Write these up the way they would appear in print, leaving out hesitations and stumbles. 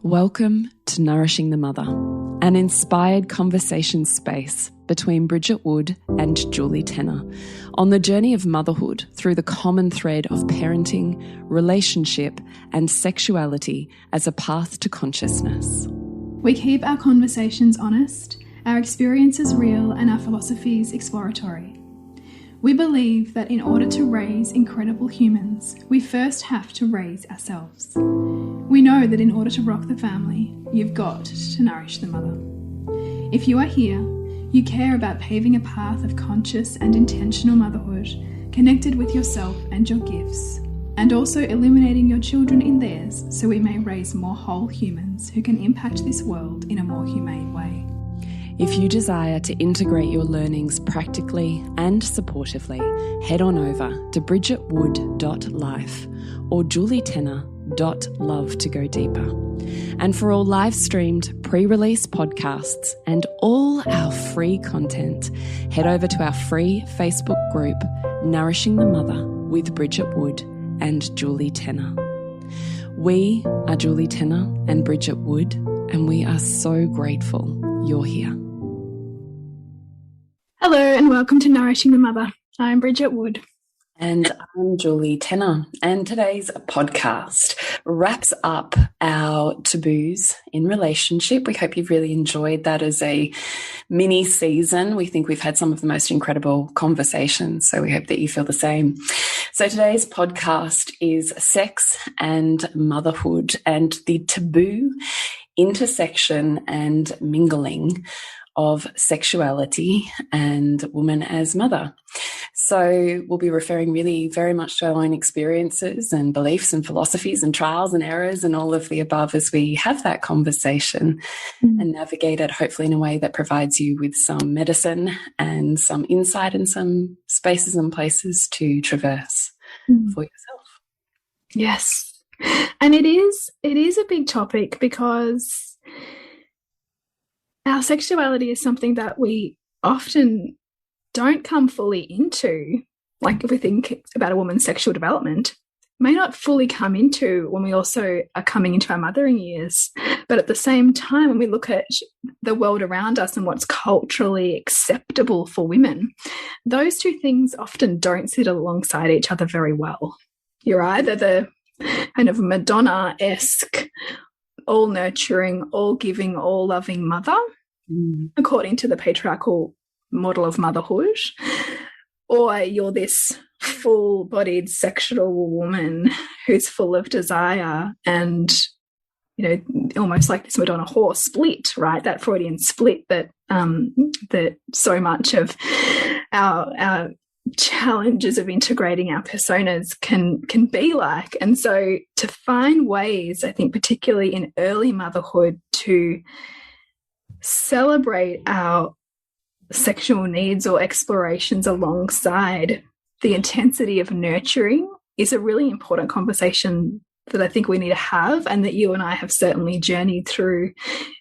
Welcome to Nourishing the Mother, an inspired conversation space between Bridget Wood and Julie Tenner on the journey of motherhood through the common thread of parenting, relationship, and sexuality as a path to consciousness. We keep our conversations honest, our experiences real, and our philosophies exploratory. We believe that in order to raise incredible humans, we first have to raise ourselves. We know that in order to rock the family, you've got to nourish the mother. If you are here, you care about paving a path of conscious and intentional motherhood, connected with yourself and your gifts, and also illuminating your children in theirs so we may raise more whole humans who can impact this world in a more humane way. If you desire to integrate your learnings practically and supportively, head on over to bridgetwood.life or julietenner.love to go deeper. And for all live-streamed pre-release podcasts and all our free content, head over to our free Facebook group, Nourishing the Mother with Bridget Wood and Julie Tenner. We are Julie Tenner and Bridget Wood, and we are so grateful you're here. Hello and welcome to Nourishing the Mother. I'm Bridget Wood. And I'm Julie Tenner. And today's podcast wraps up our taboos in relationship. We hope you've really enjoyed that as a mini season. We think we've had some of the most incredible conversations, so we hope that you feel the same. So today's podcast is sex and motherhood and the taboo intersection and mingling of sexuality and woman as mother. So we'll be referring really very much to our own experiences and beliefs and philosophies and trials and errors and all of the above as we have that conversation and navigate it hopefully in a way that provides you with some medicine and some insight and some spaces and places to traverse for yourself. Yes. And it is a big topic because our sexuality is something that we often don't come fully into. Like if we think about a woman's sexual development, may not fully come into when we also are coming into our mothering years. But at the same time, when we look at the world around us and what's culturally acceptable for women, those two things often don't sit alongside each other very well. You're either the kind of Madonna-esque, all nurturing, all giving, all loving mother, according to the patriarchal model of motherhood, or you're this full-bodied sexual woman who's full of desire and, you know, almost like this Madonna-Whore split, right? That Freudian split that that so much of our challenges of integrating our personas can be like. And so to find ways, I think particularly in early motherhood, to celebrate our sexual needs or explorations alongside the intensity of nurturing is a really important conversation that I think we need to have, and that you and I have certainly journeyed through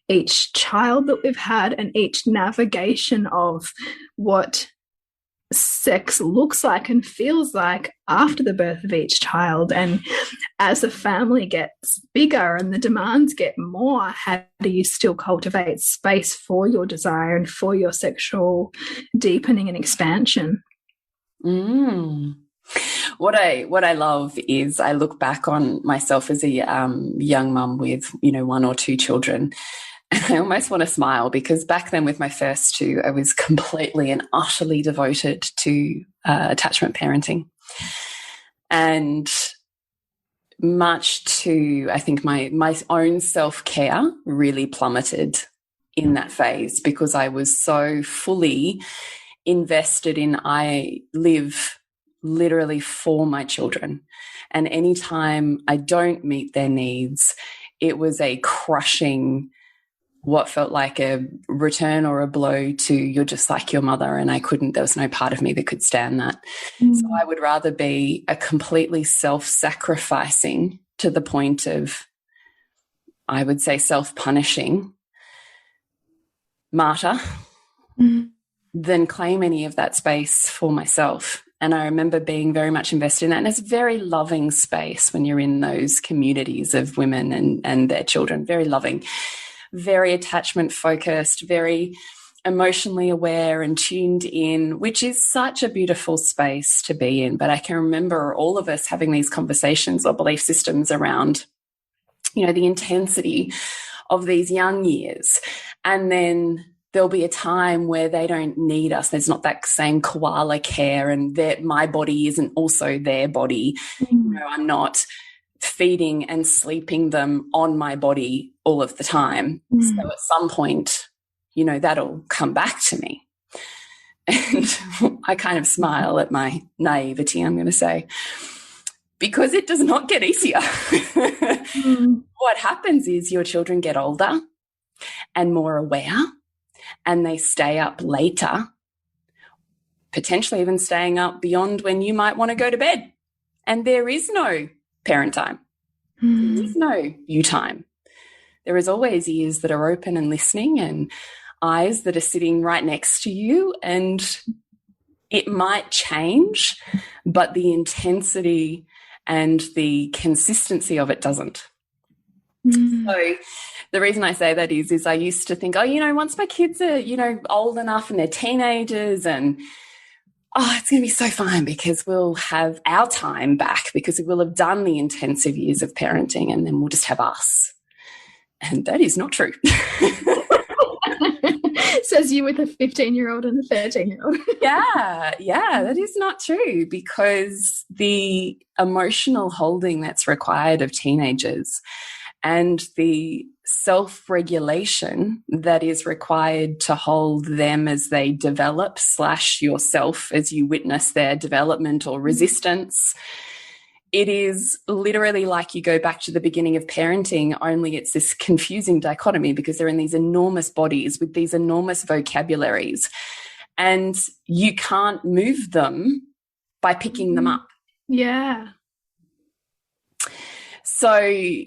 each child that we've had and each navigation of what sex looks like and feels like after the birth of each child. And as the family gets bigger and the demands get more, how do you still cultivate space for your desire and for your sexual deepening and expansion? What I love is I look back on myself as a young mum with, you know, one or two children. I almost want to smile because back then with my first two, I was completely and utterly devoted to attachment parenting. And much to, I think, my own self-care really plummeted in that phase because I was so fully invested in, I live literally for my children. And anytime I don't meet their needs, it was a crushing, what felt like a return or a blow to, you're just like your mother, and there was no part of me that could stand that. So I would rather be a completely self-sacrificing, to the point of, I would say, self-punishing martyr than claim any of that space for myself. And I remember being very much invested in that. And it's a very loving space when you're in those communities of women and their children, very loving, very attachment focused, very emotionally aware and tuned in, which is such a beautiful space to be in. But I can remember all of us having these conversations or belief systems around, you know, the intensity of these young years. And then there'll be a time where they don't need us. There's not that same koala care, and that my body isn't also their body. You know, I'm not feeding and sleeping them on my body all of the time. So at some point, you know, that'll come back to me. And I kind of smile at my naivety, I'm going to say, because it does not get easier. What happens is your children get older and more aware, and they stay up later, potentially even staying up beyond when you might want to go to bed. And there is no parent time. There is no you time. There is always ears that are open and listening, and eyes that are sitting right next to you. And it might change, but the intensity and the consistency of it doesn't. So the reason I say that is I used to think, oh, you know, once my kids are, you know, old enough and they're teenagers, and it's going to be so fine because we'll have our time back because we'll have done the intensive years of parenting, and then we'll just have us. And that is not true. Says you with a 15-year-old and a 13-year-old. Yeah, that is not true, because the emotional holding that's required of teenagers and the self-regulation that is required to hold them as they develop / yourself as you witness their development or resistance. It is literally like you go back to the beginning of parenting, only it's this confusing dichotomy because they're in these enormous bodies with these enormous vocabularies, and you can't move them by picking them up. Yeah. So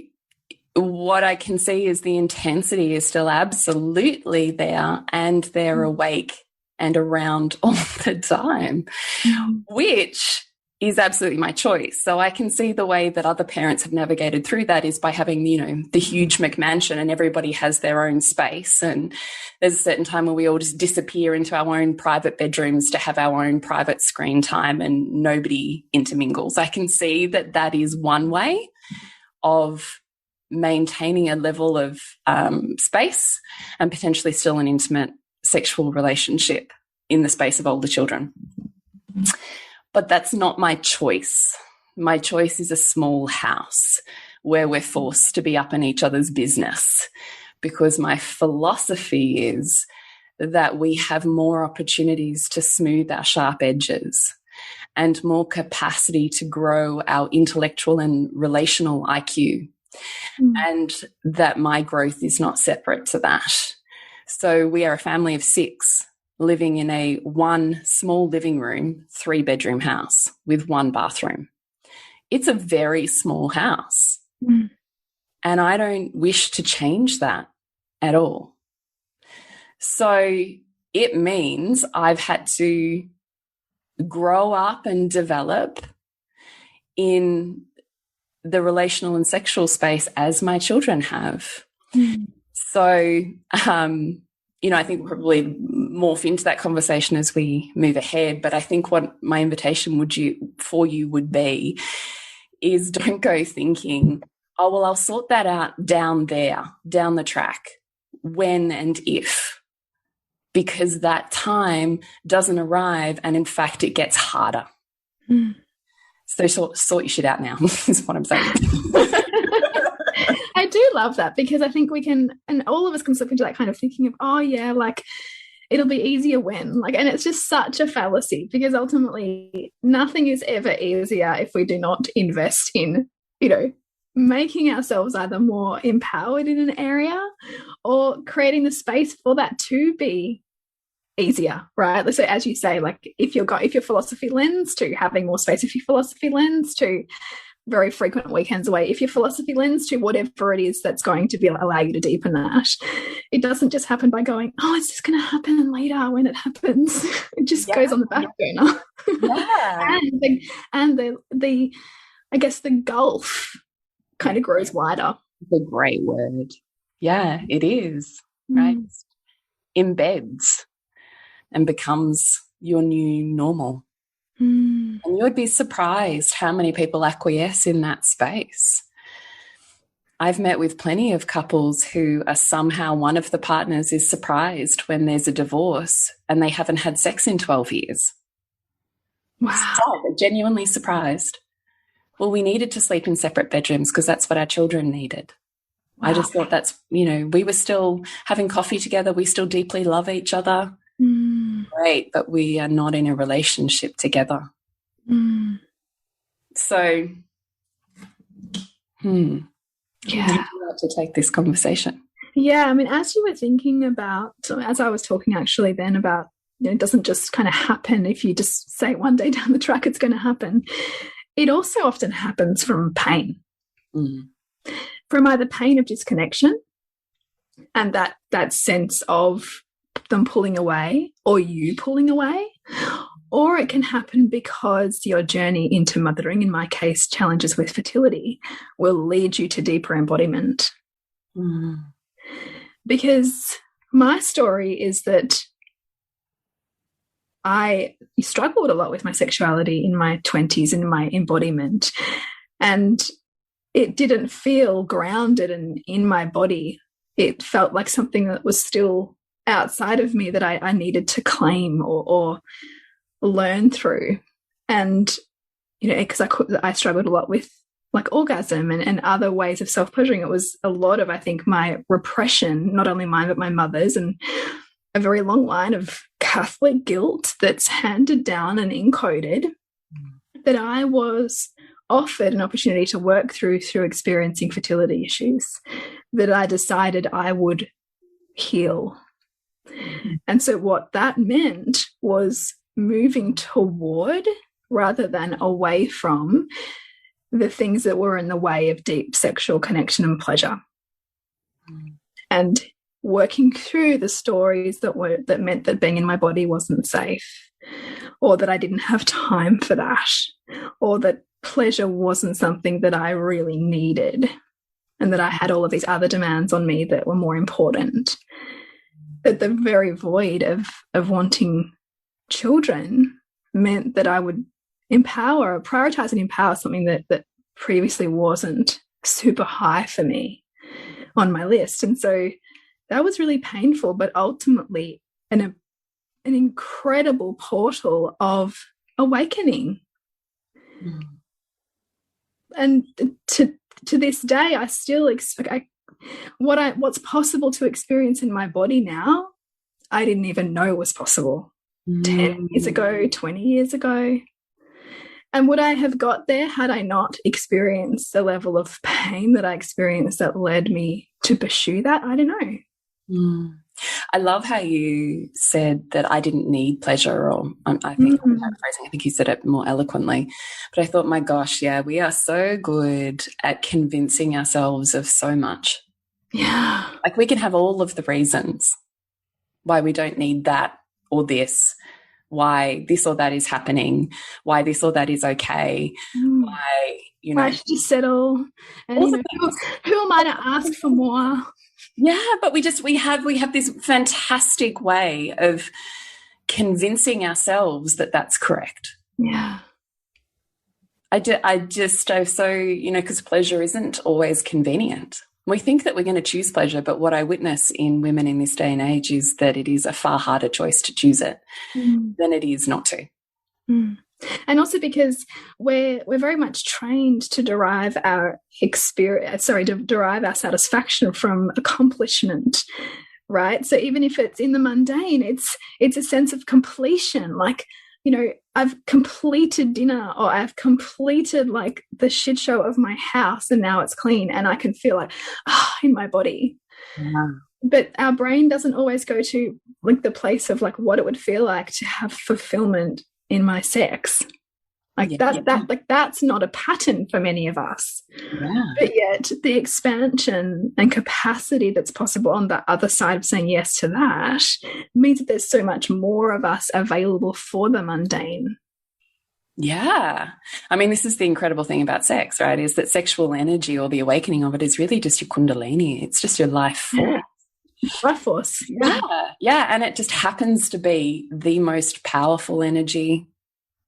what I can see is the intensity is still absolutely there, and they're awake and around all the time, which is absolutely my choice. So I can see the way that other parents have navigated through that is by having, you know, the huge McMansion and everybody has their own space. And there's a certain time where we all just disappear into our own private bedrooms to have our own private screen time and nobody intermingles. I can see that that is one way of maintaining a level of space and potentially still an intimate sexual relationship in the space of older children. But that's not my choice. My choice is a small house where we're forced to be up in each other's business, because my philosophy is that we have more opportunities to smooth our sharp edges and more capacity to grow our intellectual and relational IQ, and that my growth is not separate to that. So we are a family of 6 living in a 1 small living room, 3-bedroom house with 1 bathroom. It's a very small house. And I don't wish to change that at all. So it means I've had to grow up and develop in the relational and sexual space as my children have. So, you know, I think we'll probably morph into that conversation as we move ahead. But I think what my invitation for you would be is, don't go thinking, oh, well, I'll sort that out down there, down the track, when and if, because that time doesn't arrive. And in fact, it gets harder. So sort your shit out now is what I'm saying. I do love that, because I think we can, and all of us can slip into that kind of thinking of, oh yeah, like it'll be easier when, like, and it's just such a fallacy, because ultimately nothing is ever easier if we do not invest in, you know, making ourselves either more empowered in an area or creating the space for that to be easier, right? So as you say, like if your philosophy lends to having more space, if your philosophy lends to very frequent weekends away. If your philosophy lends to whatever it is that's going to be allow you to deepen that, it doesn't just happen by going, oh, it's just going to happen later when it happens. It just goes on the back burner. Yeah. and the I guess the gulf kind of grows wider. It's a great word. Yeah, it is. Right. Embeds and becomes your new normal. And you would be surprised how many people acquiesce in that space. I've met with plenty of couples who are somehow one of the partners is surprised when there's a divorce and they haven't had sex in 12 years. Wow. So, genuinely surprised. Well, we needed to sleep in separate bedrooms because that's what our children needed. Wow. I just thought that's, you know, we were still having coffee together. We still deeply love each other. Great, but we are not in a relationship together. So, yeah. Would you like to take this conversation? Yeah, I mean, as you were thinking about, as I was talking actually then about, you know, it doesn't just kind of happen if you just say one day down the track it's going to happen. It also often happens from pain, from either pain of disconnection and that sense of them pulling away or you pulling away, or it can happen because your journey into mothering, in my case, challenges with fertility, will lead you to deeper embodiment. Because my story is that I struggled a lot with my sexuality in my 20s and in my embodiment, and it didn't feel grounded and in my body. It felt like something that was still outside of me that I needed to claim or learn through. And, you know, because I struggled a lot with like orgasm and other ways of self-pleasuring. It was a lot of, I think, my repression, not only mine, but my mother's, and a very long line of Catholic guilt that's handed down and encoded that I was offered an opportunity to work through experiencing fertility issues that I decided I would heal. And so what that meant was moving toward rather than away from the things that were in the way of deep sexual connection and pleasure. And working through the stories that meant that being in my body wasn't safe, or that I didn't have time for that, or that pleasure wasn't something that I really needed, and that I had all of these other demands on me that were more important. That the very void of wanting children meant that I would prioritize and empower something that previously wasn't super high for me on my list. And so that was really painful, but ultimately an incredible portal of awakening. And to this day, I still expect what's possible to experience in my body now, I didn't even know was possible 10 years ago, 20 years ago. And would I have got there had I not experienced the level of pain that I experienced that led me to pursue that? I don't know. I love how you said that I didn't need pleasure, or I think I'm paraphrasing, I think you said it more eloquently. But I thought, my gosh, yeah, we are so good at convincing ourselves of so much. Yeah. Like we can have all of the reasons why we don't need that or this, why this or that is happening, why this or that is okay, why, you know. Why should you settle? And, you know, who am I to ask for more? Yeah, but we have this fantastic way of convincing ourselves that that's correct. Yeah. I so, you know, because pleasure isn't always convenient. We think that we're going to choose pleasure, but what I witness in women in this day and age is that it is a far harder choice to choose it than it is not to. And also because we're very much trained to derive our derive our satisfaction from accomplishment, right? So even if it's in the mundane, it's a sense of completion. Like, you know, I've completed dinner, or I've completed like the shit show of my house and now it's clean and I can feel like, in my body. Yeah. But our brain doesn't always go to like the place of like what it would feel like to have fulfillment in my sex. Like that's not a pattern for many of us. Yeah. But yet the expansion and capacity that's possible on the other side of saying yes to that means that there's so much more of us available for the mundane. Yeah. I mean, this is the incredible thing about sex, right? Is that sexual energy, or the awakening of it, is really just your kundalini. It's just your life force. Life force. Yeah. Yeah. And it just happens to be the most powerful energy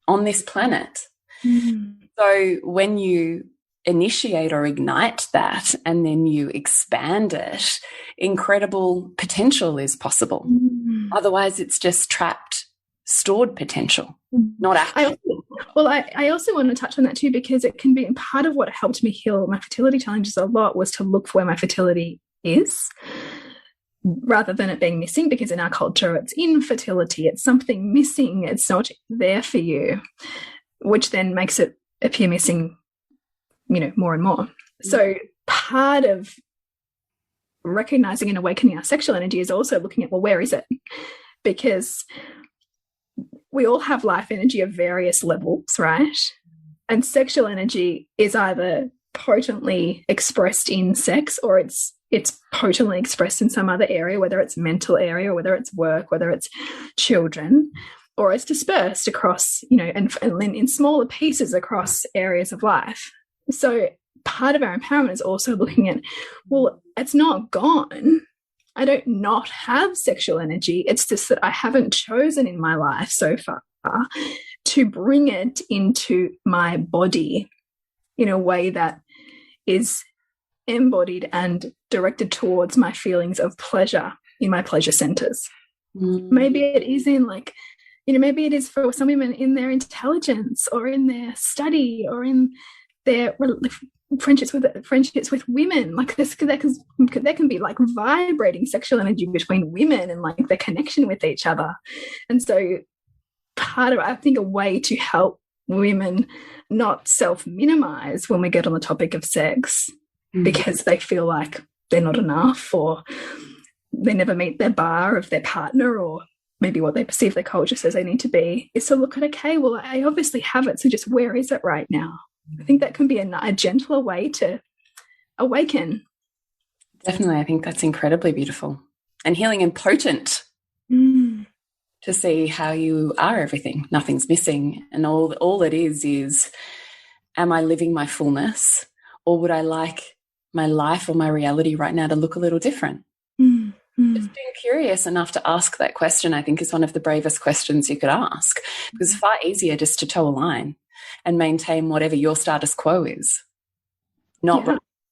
on this planet. So when you initiate or ignite that and then you expand it, incredible potential is possible. Otherwise, it's just trapped, stored potential, not active. I also want to touch on that too, because it can be part of what helped me heal my fertility challenges a lot was to look for where my fertility is, rather than it being missing, because in our culture it's infertility, it's something missing, it's not there for you, which then makes it appear missing, you know, more and more. So part of recognizing and awakening our sexual energy is also looking at, well, where is it? Because we all have life energy of various levels, right? And sexual energy is either potently expressed in sex, or it's potently expressed in some other area, whether it's mental area, whether it's work, whether it's children, or it's dispersed across, you know, and in smaller pieces across areas of life. So part of our empowerment is also looking at, well, it's not gone. I don't not have sexual energy. It's just that I haven't chosen in my life so far to bring it into my body in a way that is embodied and directed towards my feelings of pleasure in my pleasure centers. Maybe it is in, like, you know, maybe it is for some women in their intelligence, or in their study, or in their friendships with women. Like there can be like vibrating sexual energy between women and like their connection with each other. And so part of, I think, a way to help women not self-minimize when we get on the topic of sex, because they feel like they're not enough, or they never meet their bar of their partner, or maybe what they perceive their culture says they need to be, is to look at, okay, well, I obviously have it, so just where is it right now? I think that can be a gentler way to awaken. Definitely. I think that's incredibly beautiful and healing and potent to see how you are everything. Nothing's missing. And all it is, am I living my fullness, or would I like my life or my reality right now to look a little different? Just being curious enough to ask that question, I think, is one of the bravest questions you could ask, because it's far easier just to toe a line and maintain whatever your status quo is, not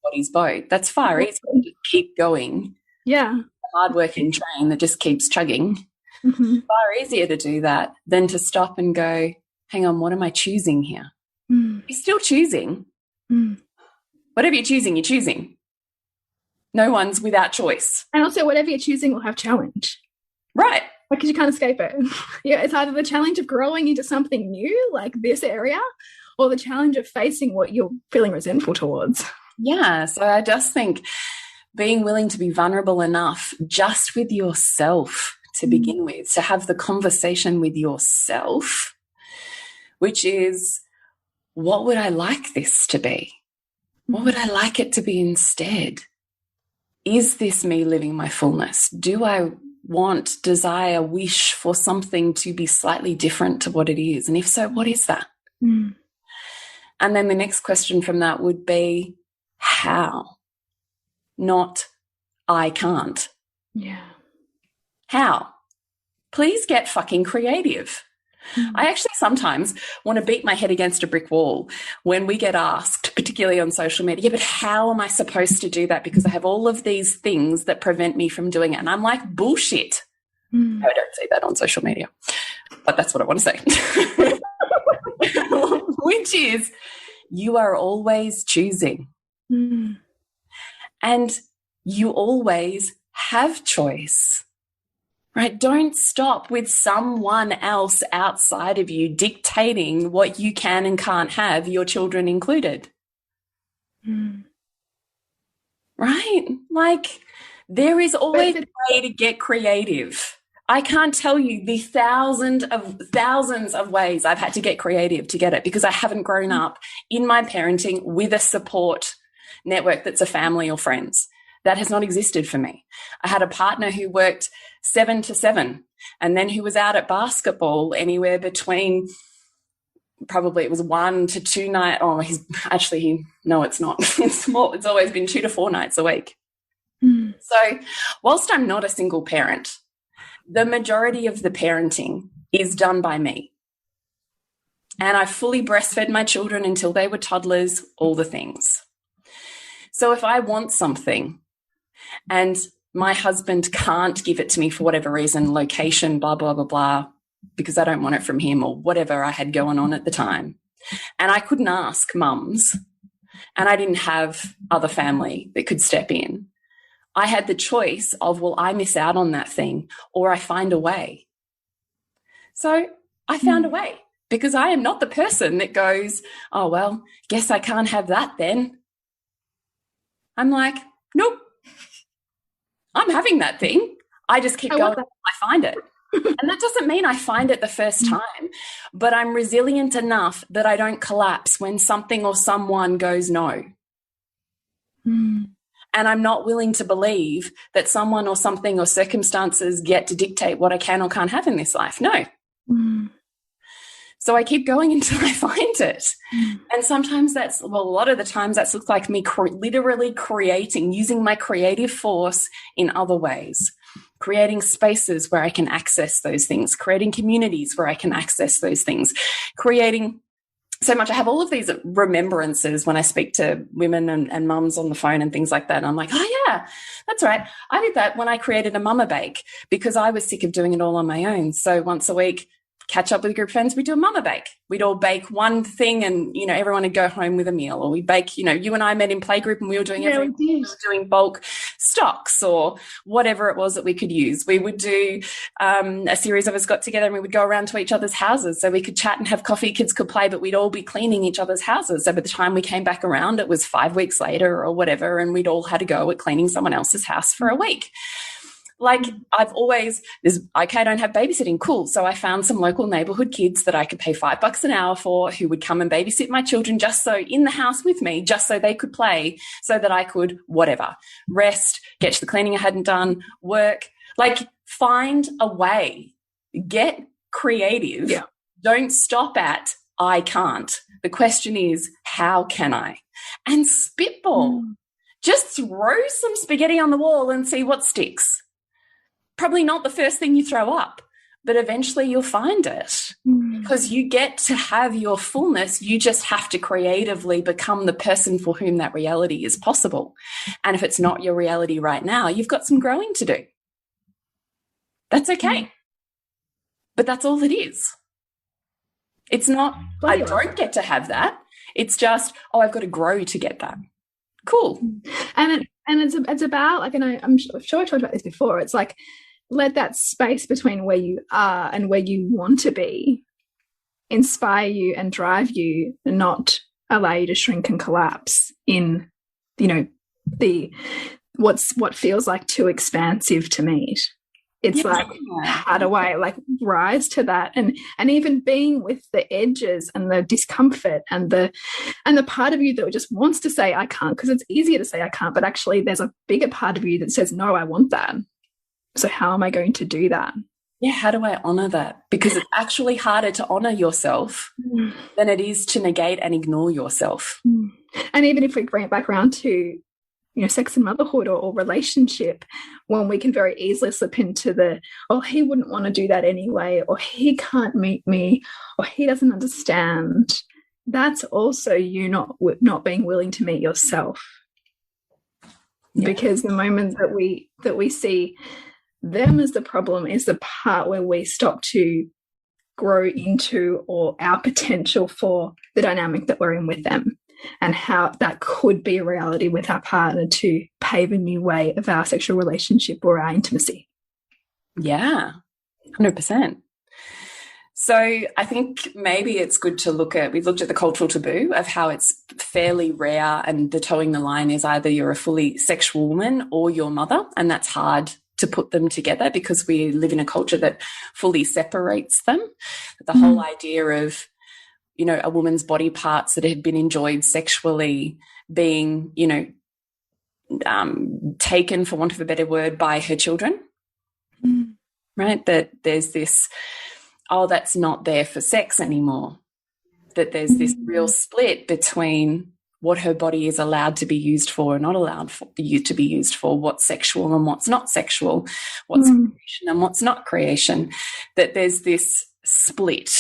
body's boat. That's far easier to keep going. Yeah. A hardworking train that just keeps chugging. Far easier to do that than to stop and go, hang on, what am I choosing here? You're still choosing. Whatever you're choosing. No one's without choice. And also, whatever you're choosing will have challenge. Right. Because you can't escape it. Yeah, it's either the challenge of growing into something new, like this area, or the challenge of facing what you're feeling resentful towards. Yeah. So I just think being willing to be vulnerable enough just with yourself to begin with, to have the conversation with yourself, which is, what would I like this to be? What would I like it to be instead? Is this me living my fullness? Do I want, desire, wish for something to be slightly different to what it is? And if so, what is that? And then the next question from that would be, how? Not, I can't. Yeah. How? Please get fucking creative. I actually sometimes want to beat my head against a brick wall when we get asked, particularly on social media, yeah, but how am I supposed to do that? Because I have all of these things that prevent me from doing it. And I'm like, bullshit. No, I don't say that on social media, but that's what I want to say. Which is, you are always choosing. And you always have choice. Right? Don't stop with someone else outside of you dictating what you can and can't have, your children included. Right? Like, there is always a way to get creative. I can't tell you the thousands of ways I've had to get creative to get it, because I haven't grown up in my parenting with a support network that's a family or friends. That has not existed for me. I had a partner who worked 7 to 7, and then who was out at basketball anywhere between, probably it was 1 to 2 nights. Oh, no, it's not. It's always been 2 to 4 nights a week. So whilst I'm not a single parent, the majority of the parenting is done by me. And I fully breastfed my children until they were toddlers, all the things. So if I want something and my husband can't give it to me for whatever reason, location, blah, blah, blah, blah, because I don't want it from him or whatever I had going on at the time, and I couldn't ask mums, and I didn't have other family that could step in, I had the choice of, well, I miss out on that thing or I find a way. So I found a way, because I am not the person that goes, oh, well, guess I can't have that then. I'm like, nope, I'm having that thing. I just keep going. I find it. And that doesn't mean I find it the first time, but I'm resilient enough that I don't collapse when something or someone goes no. And I'm not willing to believe that someone or something or circumstances get to dictate what I can or can't have in this life. No. So I keep going until I find it. And sometimes a lot of the times that looks like me literally creating, using my creative force in other ways, creating spaces where I can access those things, creating communities where I can access those things, creating so much. I have all of these remembrances when I speak to women and mums on the phone and things like that. And I'm like, oh, yeah, that's right. I did that when I created a mama bake, because I was sick of doing it all on my own. So once a week, catch up with a group of friends, we do a mama bake. We'd all bake one thing and, everyone would go home with a meal. Or we bake, you and I met in playgroup and we were doing we were doing bulk stocks or whatever it was that we could use. We would do a series of us got together and we would go around to each other's houses so we could chat and have coffee, kids could play, but we'd all be cleaning each other's houses. So by the time we came back around, it was 5 weeks later or whatever, and we'd all had to go at cleaning someone else's house for a week. Like I don't have babysitting. Cool. So I found some local neighborhood kids that I could pay $5 an hour for, who would come and babysit my children in the house with me, just so they could play, so that I could rest, get to the cleaning I hadn't done, work, find a way, get creative. Yeah. Don't stop at, I can't. The question is, how can I? And spitball. Just throw some spaghetti on the wall and see what sticks. Probably not the first thing you throw up, but eventually you'll find it, because you get to have your fullness. You just have to creatively become the person for whom that reality is possible. And if it's not your reality right now, you've got some growing to do. That's okay. But that's all it is. It's not, I don't get to have that. It's just, I've got to grow to get that. Cool. And it's about, and I'm sure I talked about this before, it's like, let that space between where you are and where you want to be inspire you and drive you, and not allow you to shrink and collapse in, what feels like too expansive to meet. It's how do I rise to that, and even being with the edges and the discomfort and the part of you that just wants to say I can't, because it's easier to say I can't, but actually there's a bigger part of you that says no, I want that. So how am I going to do that? Yeah, how do I honor that? Because it's actually harder to honor yourself than it is to negate and ignore yourself. And even if we bring it back around to sex and motherhood or relationship, when we can very easily slip into he wouldn't want to do that anyway, or he can't meet me, or he doesn't understand. That's also you not being willing to meet yourself. Yeah. Because the moment that we see them as the problem is the part where we stop to grow into or our potential for the dynamic that we're in with them, and how that could be a reality with our partner to pave a new way of our sexual relationship or our intimacy. Yeah, 100%. So I think maybe it's good to we've looked at the cultural taboo of how it's fairly rare, and the towing the line is either you're a fully sexual woman or your mother, and that's hard to put them together because we live in a culture that fully separates them. The whole idea of, you know, a woman's body parts that had been enjoyed sexually being, you know, taken, for want of a better word, by her children, right? That there's this, oh, that's not there for sex anymore. That there's this real split between what her body is allowed to be used for and not allowed for you to be used for, what's sexual and what's not sexual, what's creation and what's not creation. That there's this split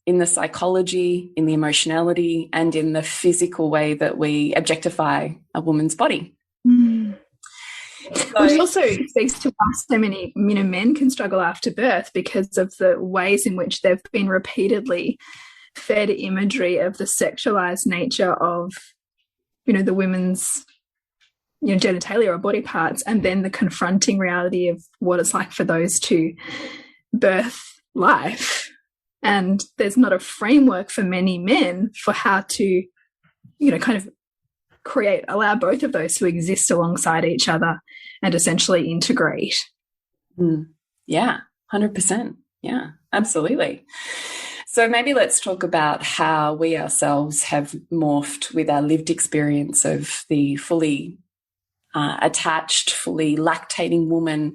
in the psychology, in the emotionality, and in the physical way that we objectify a woman's body. Which also speaks to why so many, you know, men can struggle after birth because of the ways in which they've been repeatedly fed imagery of the sexualized nature of, you know, the women's, you know, genitalia or body parts, and then the confronting reality of what it's like for those to birth life. And there's not a framework for many men for how to, you know, kind of allow both of those to exist alongside each other and essentially integrate. Yeah, 100%. Yeah, absolutely. So maybe let's talk about how we ourselves have morphed with our lived experience of the fully attached, fully lactating woman,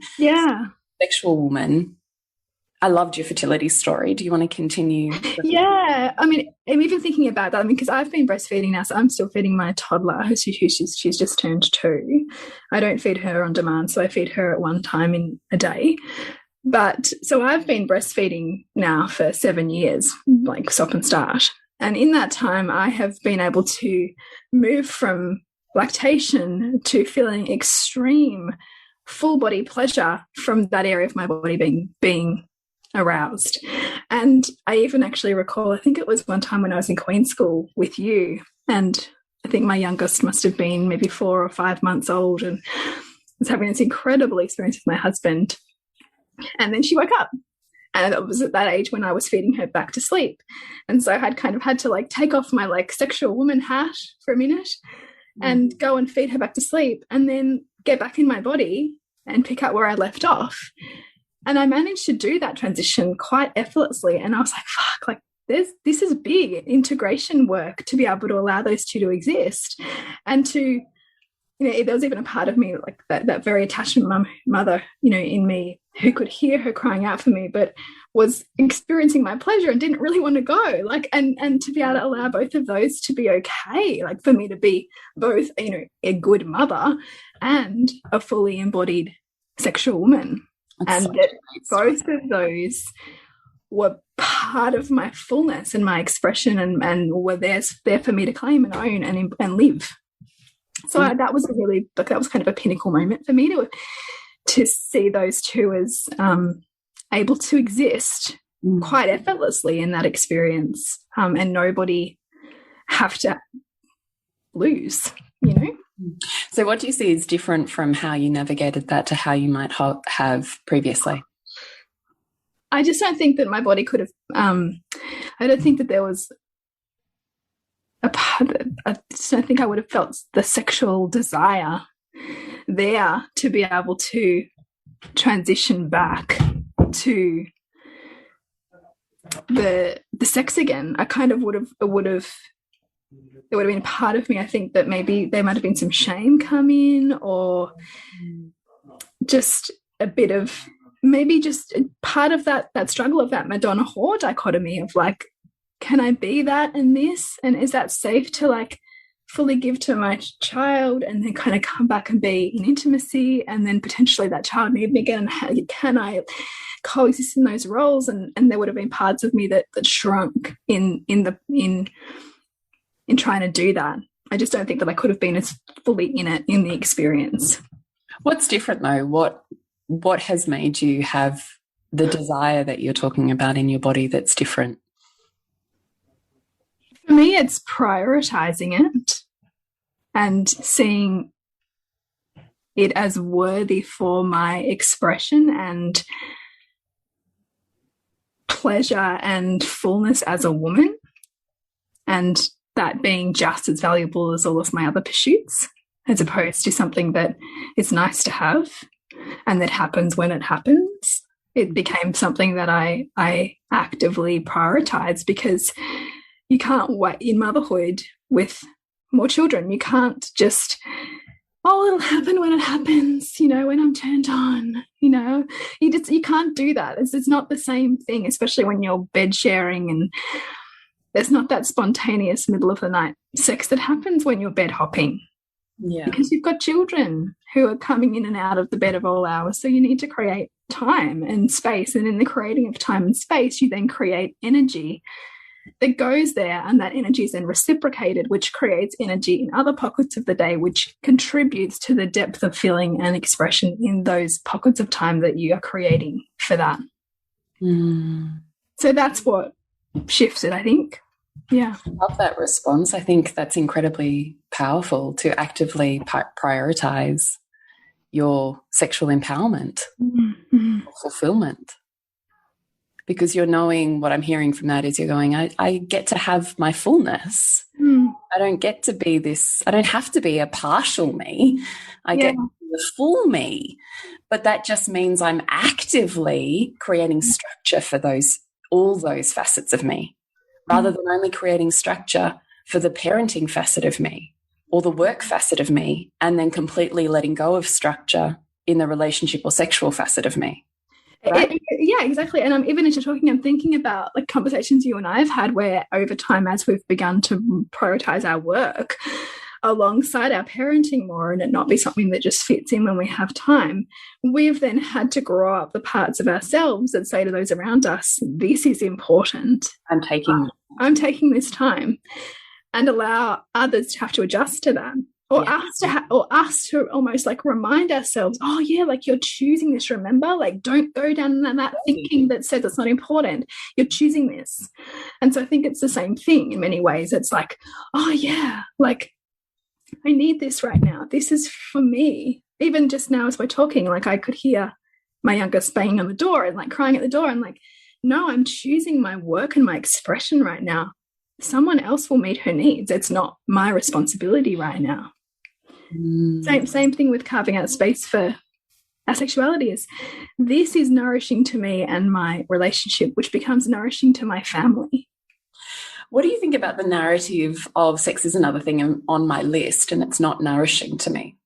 sexual woman. I loved your fertility story. Do you want to continue? Yeah, I mean, I'm even thinking about that. I mean, because I've been breastfeeding now, so I'm still feeding my toddler, she's just turned 2. I don't feed her on demand, so I feed her at one time in a day. But so I've been breastfeeding now for 7 years, like stop and start. And in that time, I have been able to move from lactation to feeling extreme full body pleasure from that area of my body being aroused. And I even actually recall, I think it was one time when I was in Queen's School with you, and I think my youngest must have been maybe 4 or 5 months old, and I was having this incredible experience with my husband. And then she woke up, and it was at that age when I was feeding her back to sleep. And so I had kind of had to like take off my like sexual woman hat for a minute and go and feed her back to sleep, and then get back in my body and pick up where I left off. And I managed to do that transition quite effortlessly. And I was like, fuck, like this is big integration work to be able to allow those two to exist. And to, you know, there was even a part of me, like that very attachment mother, you know, in me, who could hear her crying out for me, but was experiencing my pleasure and didn't really want to go. Like, and to be able to allow both of those to be okay, like for me to be both, you know, a good mother and a fully embodied sexual woman. That's and that both of those were part of my fullness and my expression, and were there for me to claim and own and live. So that was that was kind of a pinnacle moment for me to see those two as able to exist quite effortlessly in that experience, and nobody have to lose, you know. So what do you see is different from how you navigated that to how you might have previously? I just don't think that my body could have, I don't think that there was I just don't think I would have felt the sexual desire there to be able to transition back to the sex again. I kind of there would have been a part of me, I think, that maybe there might have been some shame come in, or just a bit of, maybe just part of that struggle of that Madonna-Whore dichotomy of like, can I be that and this? And is that safe to like fully give to my child and then kind of come back and be in intimacy, and then potentially that child need me again? And can I coexist in those roles? And there would have been parts of me that shrunk in trying to do that. I just don't think that I could have been as fully in it in the experience. What's different though? What has made you have the desire that you're talking about in your body that's different? For me, it's prioritizing it and seeing it as worthy for my expression and pleasure and fullness as a woman, and that being just as valuable as all of my other pursuits, as opposed to something that is nice to have. and that happens when it happens. It became something that I actively prioritize, because you can't wait in motherhood with more children. You can't just, oh, it'll happen when it happens, you know, when I'm turned on, you know. You can't do that. It's not the same thing, especially when you're bed sharing, and there's not that spontaneous middle of the night sex that happens when you're bed hopping. Yeah. Because you've got children who are coming in and out of the bed of all hours. So you need to create time and space. And in the creating of time and space, you then create energy that goes there, and that energy is then reciprocated, which creates energy in other pockets of the day, which contributes to the depth of feeling and expression in those pockets of time that you are creating for that. So that's what shifts it, I think. Yeah. I love that response. I think that's incredibly powerful, to actively prioritize your sexual empowerment, fulfillment. Because you're knowing, what I'm hearing from that is you're going, I get to have my fullness. I don't get to be this, I don't have to be a partial me. I get the full me. But that just means I'm actively creating structure for all those facets of me, rather than only creating structure for the parenting facet of me or the work facet of me, and then completely letting go of structure in the relationship or sexual facet of me. Right? Yeah, exactly. And even as you're talking, I'm thinking about like conversations you and I have had, where over time, as we've begun to prioritize our work alongside our parenting more, and it not be something that just fits in when we have time, we've then had to grow up the parts of ourselves that say to those around us, this is important. I'm taking this time, and allow others to have to adjust to that. Or us to almost like remind ourselves, oh yeah, like you're choosing this, remember? Like, don't go down that thinking that says it's not important. You're choosing this. And so I think it's the same thing in many ways. It's like, oh yeah, like I need this right now. This is for me. Even just now as we're talking, like I could hear my youngest banging on the door and like crying at the door. And like, no, I'm choosing my work and my expression right now. Someone else will meet her needs. It's not my responsibility right now. Same thing with carving out space for our sexuality. Is this is nourishing to me and my relationship, which becomes nourishing to my family. What do you think about the narrative of sex is another thing on my list and it's not nourishing to me?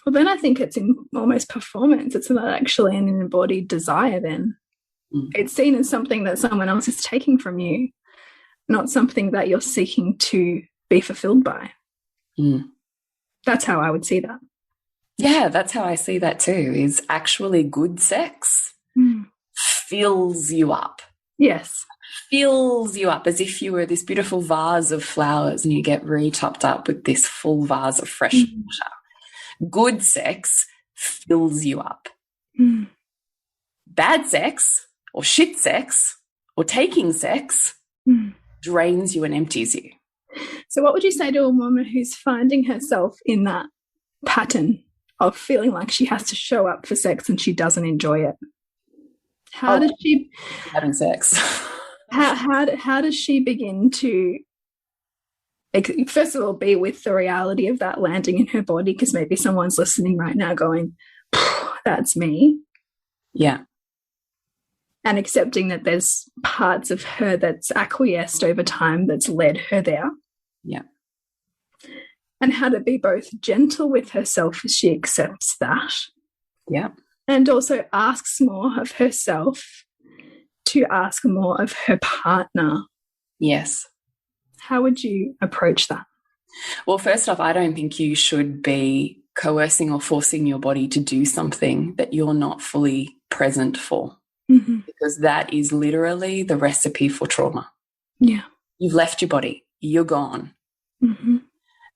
Well, then I think it's in almost performance. It's not actually an embodied desire then. It's seen as something that someone else is taking from you, not something that you're seeking to be fulfilled by. That's how I would see that. Yeah, that's how I see that too, is actually good sex fills you up. Yes. Fills you up as if you were this beautiful vase of flowers and you get re-topped up with this full vase of fresh water. Good sex fills you up. Bad sex or shit sex or taking sex drains you and empties you. So what would you say to a woman who's finding herself in that pattern of feeling like she has to show up for sex and she doesn't enjoy it? How does she having sex? How does she begin to, first of all, be with the reality of that landing in her body? Because maybe someone's listening right now going, that's me. Yeah. And accepting that there's parts of her that's acquiesced over time that's led her there. Yeah. And how to be both gentle with herself as she accepts that. Yeah. And also asks more of herself to ask more of her partner. Yes. How would you approach that? Well, first off, I don't think you should be coercing or forcing your body to do something that you're not fully present for. Because that is literally the recipe for trauma. Yeah. You've left your body. You're gone.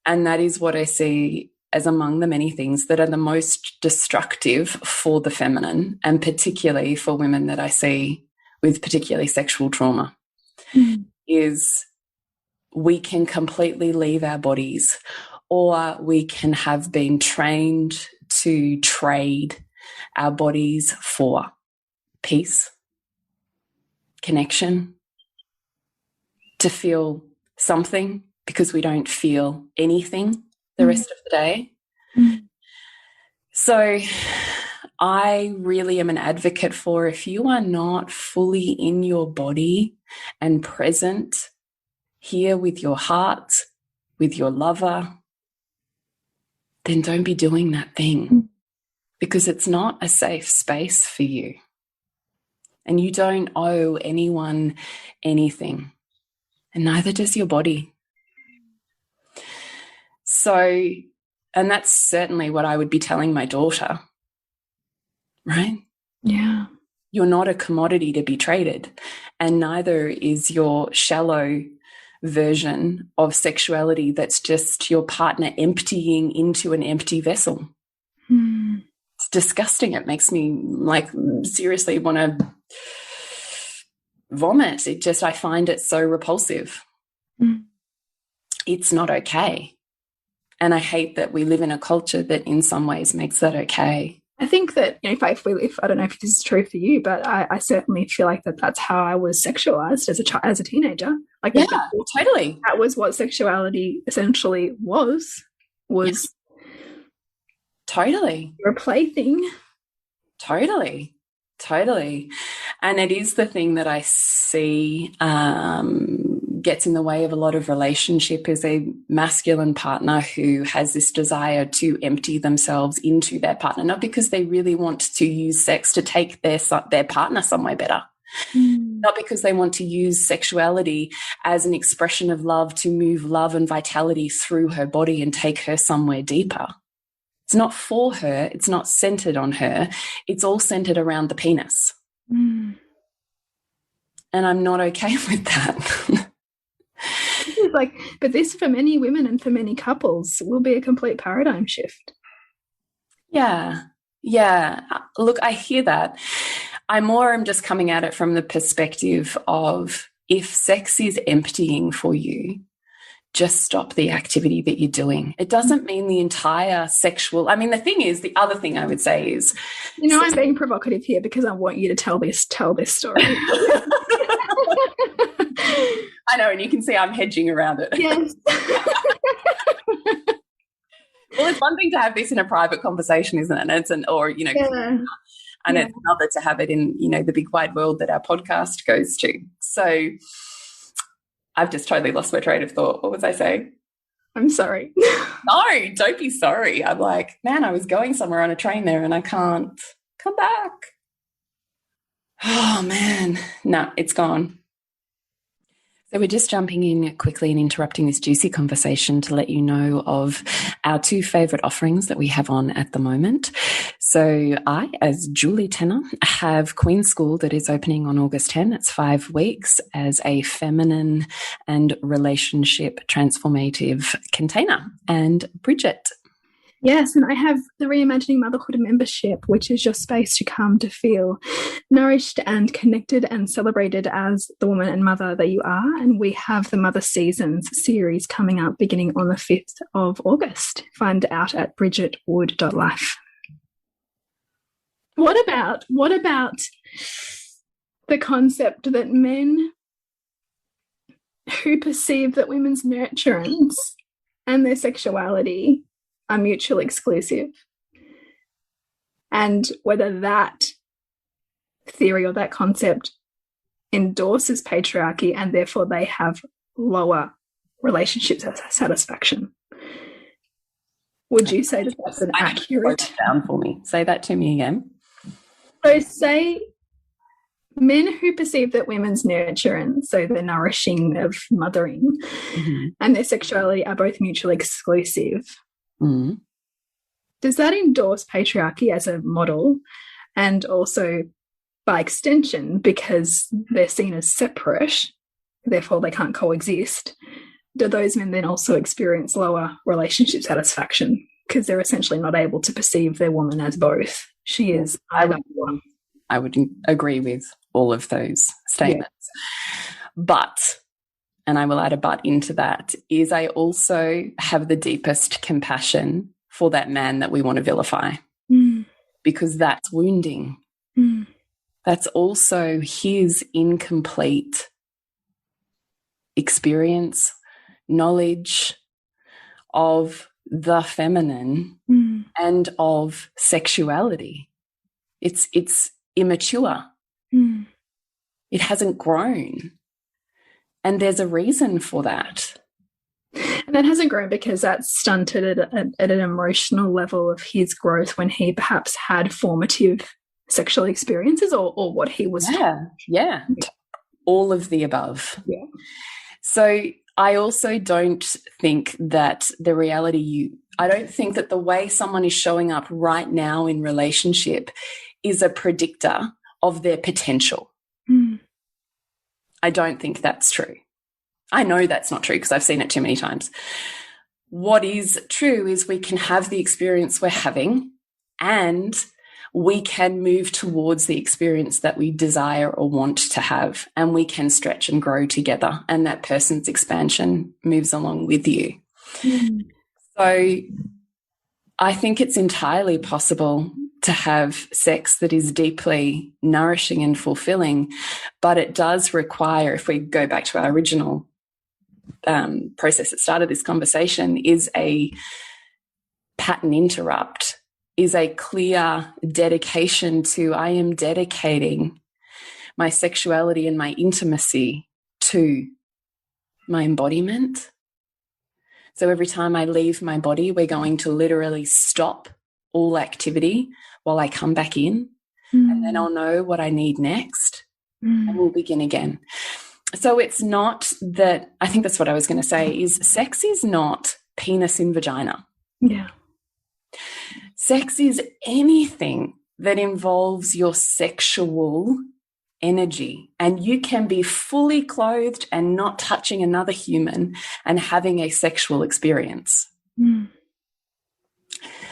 And that is what I see as among the many things that are the most destructive for the feminine, and particularly for women that I see with particularly sexual trauma, is we can completely leave our bodies, or we can have been trained to trade our bodies for peace, connection, to feel something, because we don't feel anything the rest of the day. So I really am an advocate for, if you are not fully in your body and present here with your heart, with your lover, then don't be doing that thing, because it's not a safe space for you. And you don't owe anyone anything, and neither does your body. So, and that's certainly what I would be telling my daughter, right? Yeah. You're not a commodity to be traded, and neither is your shallow version of sexuality that's just your partner emptying into an empty vessel. It's disgusting. It makes me like seriously want to vomit. I find it so repulsive. It's not okay. And I hate that we live in a culture that in some ways makes that okay. I think that, you know, if I don't know if this is true for you, but I certainly feel like that's how I was sexualized as a teenager. Like, yeah, totally. That was what sexuality essentially was totally your plaything. Totally. And it is the thing that I see gets in the way of a lot of relationship, is a masculine partner who has this desire to empty themselves into their partner, not because they really want to use sex to take their partner somewhere better, not because they want to use sexuality as an expression of love to move love and vitality through her body and take her somewhere deeper. It's not for her. It's not centered on her. It's all centered around the penis. And I'm not okay with that. But this, for many women and for many couples, will be a complete paradigm shift. Yeah. Look, I hear that. I more am just coming at it from the perspective of, if sex is emptying for you, just stop the activity that you're doing. It doesn't mean the entire sexual. I mean, the other thing I would say is, you know, I'm being provocative here because I want you to tell this story. I know, and you can see I'm hedging around it. Yes. Well, it's one thing to have this in a private conversation, isn't it? And it's it's another to have it in, you know, the big wide world that our podcast goes to. So I've just totally lost my train of thought. What was I saying? I'm sorry. No, don't be sorry. I'm like, man, I was going somewhere on a train there and I can't come back. Oh, man. No, it's gone. So we're just jumping in quickly and interrupting this juicy conversation to let you know of our two favourite offerings that we have on at the moment. So I, as Julie Tenner, have Queen School that is opening on August 10. It's 5 weeks as a feminine and relationship transformative container. And Bridget. Yes, and I have the Reimagining Motherhood membership, which is your space to come to feel nourished and connected and celebrated as the woman and mother that you are. And we have the Mother Seasons series coming up beginning on the 5th of August. Find out at bridgetwood.life. What about the concept that men who perceive that women's nurturance and their sexuality are mutually exclusive, and whether that theory or that concept endorses patriarchy and therefore they have lower relationship satisfaction? Would you say that that's an accurate? Down for me. Say that to me again. So say men who perceive that women's nurturance, so the nourishing of mothering, and their sexuality are both mutually exclusive. Does that endorse patriarchy as a model, and also by extension, because they're seen as separate, therefore they can't coexist, do those men then also experience lower relationship satisfaction because they're essentially not able to perceive their woman as both? She is either one. I would agree with all of those statements. But, and I will add a but into that, is I also have the deepest compassion for that man that we want to vilify, because that's wounding. That's also his incomplete experience, knowledge of the feminine and of sexuality. It's immature. Mm. It hasn't grown. And there's a reason for that. And that hasn't grown because that's stunted at an emotional level of his growth when he perhaps had formative sexual experiences, or what he was taught. Yeah. All of the above. Yeah. So I also don't think that the reality I don't think that the way someone is showing up right now in relationship is a predictor of their potential. Mm. I don't think that's true. I know that's not true because I've seen it too many times. What is true is we can have the experience we're having, and we can move towards the experience that we desire or want to have, and we can stretch and grow together, and that person's expansion moves along with you. Mm. So I think it's entirely possible to have sex that is deeply nourishing and fulfilling, but it does require, if we go back to our original process that started this conversation, is a pattern interrupt, is a clear dedication to, I am dedicating my sexuality and my intimacy to my embodiment. So every time I leave my body, we're going to literally stop all activity while I come back in, and then I'll know what I need next, and we'll begin again. So it's not that, I think that's what I was going to say, is sex is not penis in vagina. Yeah. Sex is anything that involves your sexual energy, and you can be fully clothed and not touching another human and having a sexual experience. Mm.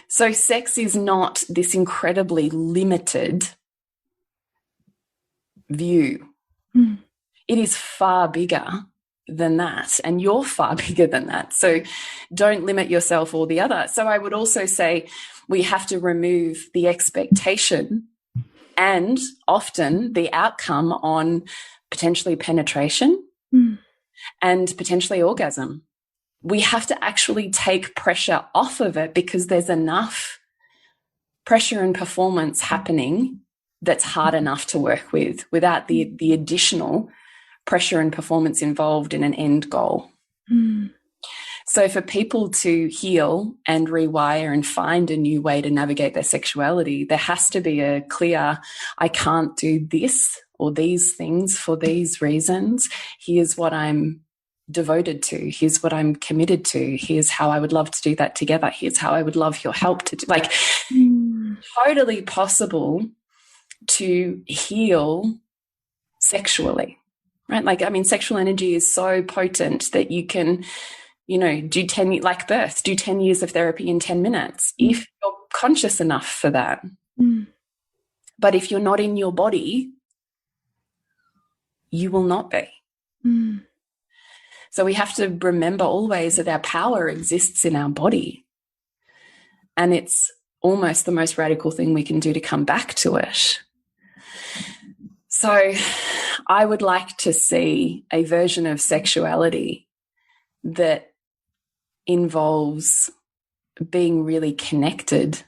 So sex is not this incredibly limited view. Mm. It is far bigger than that, and you're far bigger than that. So don't limit yourself or the other. So I would also say we have to remove the expectation and often the outcome on potentially penetration and potentially orgasm. We have to actually take pressure off of it, because there's enough pressure and performance happening that's hard enough to work with without the additional pressure and performance involved in an end goal. Mm. So for people to heal and rewire and find a new way to navigate their sexuality, there has to be a clear, I can't do this or these things for these reasons. Here's what I'm devoted to. Here's what I'm committed to. Here's how I would love to do that together. Here's how I would love your help to do. Like, totally possible to heal sexually, right? Like, I mean, sexual energy is so potent that you can, you know, do 10, like birth, do 10 years of therapy in 10 minutes if you're conscious enough for that. But if you're not in your body, you will not be. So we have to remember always that our power exists in our body, and it's almost the most radical thing we can do to come back to it. So I would like to see a version of sexuality that involves being really connected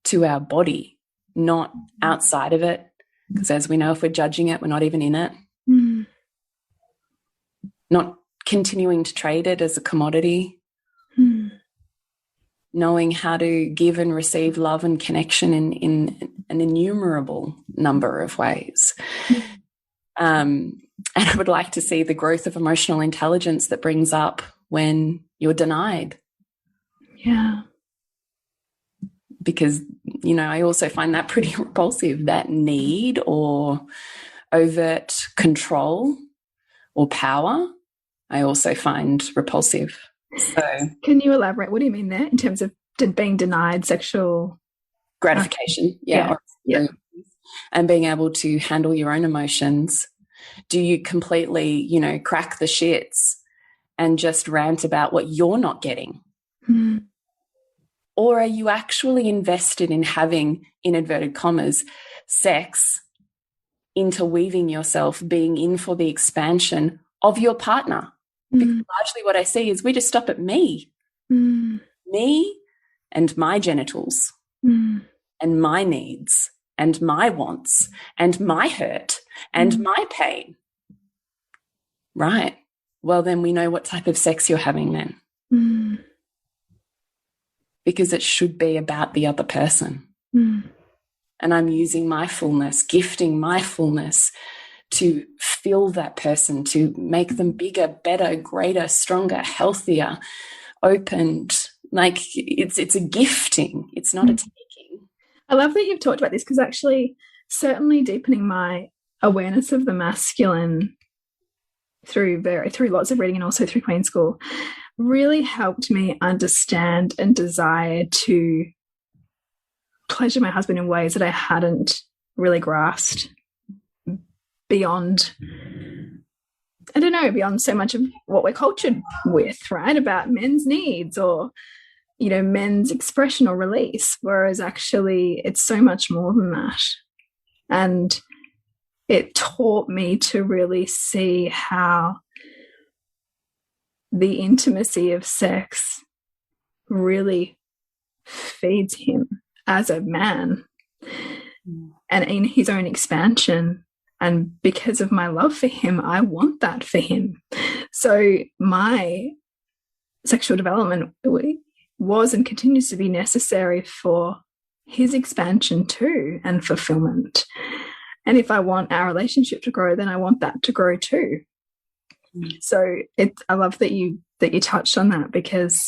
to our body, not outside of it, because as we know, if we're judging it, we're not even in it. Not continuing to trade it as a commodity. Knowing how to give and receive love and connection in an innumerable number of ways. And I would like to see the growth of emotional intelligence that brings up when you're denied. Yeah. Because, you know, I also find that pretty repulsive, that need or overt control or power, I also find repulsive. So, can you elaborate? What do you mean there in terms of being denied sexual gratification? Yeah. And being able to handle your own emotions. Do you completely, you know, crack the shits and just rant about what you're not getting? Or are you actually invested in having, in inverted commas, sex, interweaving yourself, being in for the expansion of your partner? Because largely what I see is we just stop at me. Me and my genitals. and my needs and my wants and my hurt and my pain. Right. Well, then we know what type of sex you're having then. Because it should be about the other person. And I'm using my fullness, gifting my fullness to fill that person, to make them bigger, better, greater, stronger, healthier, opened. Like it's a gifting. It's not a taking. I love that you've talked about this, because actually certainly deepening my awareness of the masculine through lots of reading and also through Queen School really helped me understand and desire to pleasure my husband in ways that I hadn't really grasped beyond, I don't know, beyond so much of what we're cultured with, right? About men's needs or, you know, men's expression or release, whereas actually it's so much more than that. And it taught me to really see how the intimacy of sex really feeds him as a man and in his own expansion. And because of my love for him, I want that for him. So my sexual development was and continues to be necessary for his expansion too and fulfillment. And if I want our relationship to grow, then I want that to grow too. So I love that you touched on that, because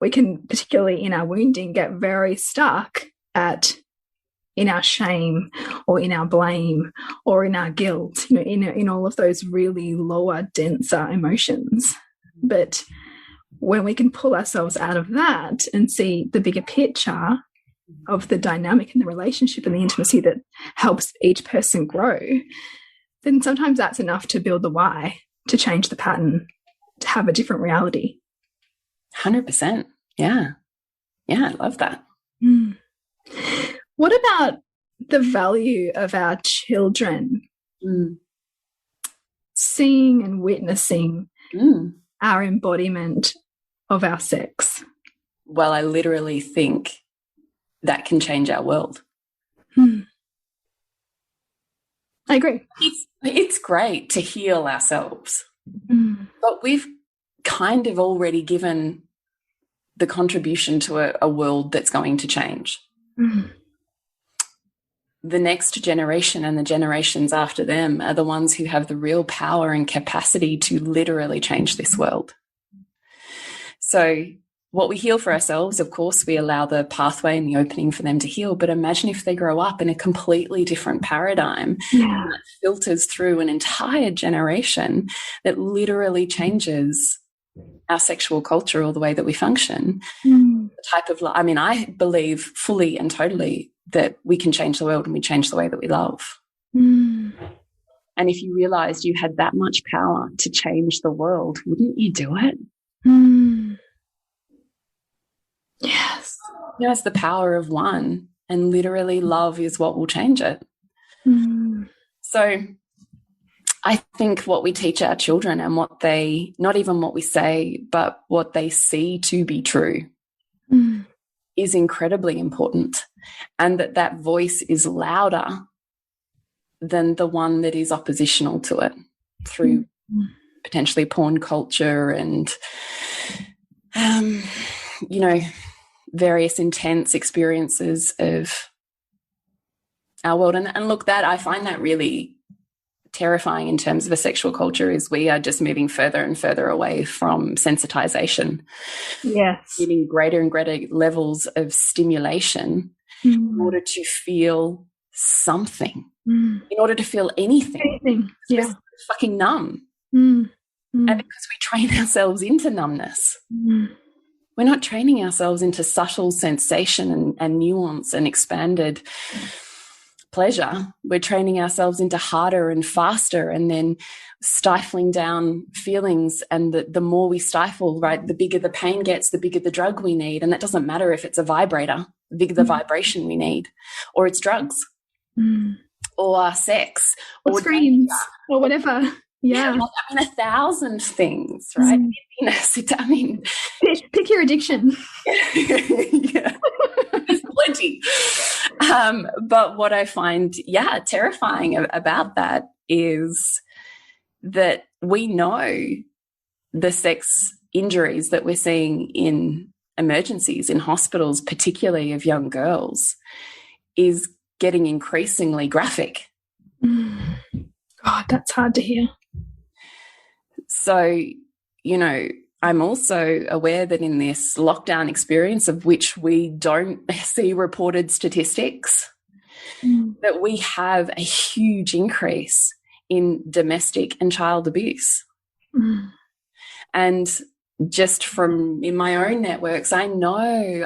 we can, particularly in our wounding, get very stuck in our shame or in our blame or in our guilt, you know, in all of those really lower, denser emotions. But when we can pull ourselves out of that and see the bigger picture of the dynamic in the relationship and the intimacy that helps each person grow, then sometimes that's enough to build the why, to change the pattern, to have a different reality. 100%. Yeah. Yeah, I love that. What about the value of our children seeing and witnessing our embodiment of our sex? Well, I literally think that can change our world. I agree. It's great to heal ourselves, but we've kind of already given the contribution to a world that's going to change. The next generation and the generations after them are the ones who have the real power and capacity to literally change this world. So what we heal for ourselves, of course, we allow the pathway and the opening for them to heal. But imagine if they grow up in a completely different paradigm that filters through an entire generation that literally changes our sexual culture or the way that we function. The type of, I mean, I believe fully and totally that we can change the world and we change the way that we love. And if you realized you had that much power to change the world, wouldn't you do it? Yes. You know, it's the power of one, and literally love is what will change it. So I think what we teach our children and what they, not even what we say, but what they see to be true is incredibly important. And that voice is louder than the one that is oppositional to it through potentially porn culture and, you know, various intense experiences of our world. And look, that I find that really terrifying in terms of a sexual culture, is we are just moving further and further away from sensitization. Yes. Getting greater and greater levels of stimulation in order to feel something, in order to feel anything. Yeah. We're fucking numb. And because we train ourselves into numbness, we're not training ourselves into subtle sensation and nuance and expanded pleasure. We're training ourselves into harder and faster, and then stifling down feelings. And the more we stifle, right, the bigger the pain gets, the bigger the drug we need. And that doesn't matter if it's a vibrator, the bigger the vibration we need, or it's drugs, or sex, or screens, or whatever. Yeah. I mean, 1,000 things, right? I mean, pick your addiction. Yeah. There's But what I find, terrifying about that is that we know the sex injuries that we're seeing in emergencies, in hospitals, particularly of young girls, is getting increasingly graphic. God, that's hard to hear. So, you know, I'm also aware that in this lockdown experience, of which we don't see reported statistics, that we have a huge increase in domestic and child abuse. And just from in my own networks, I know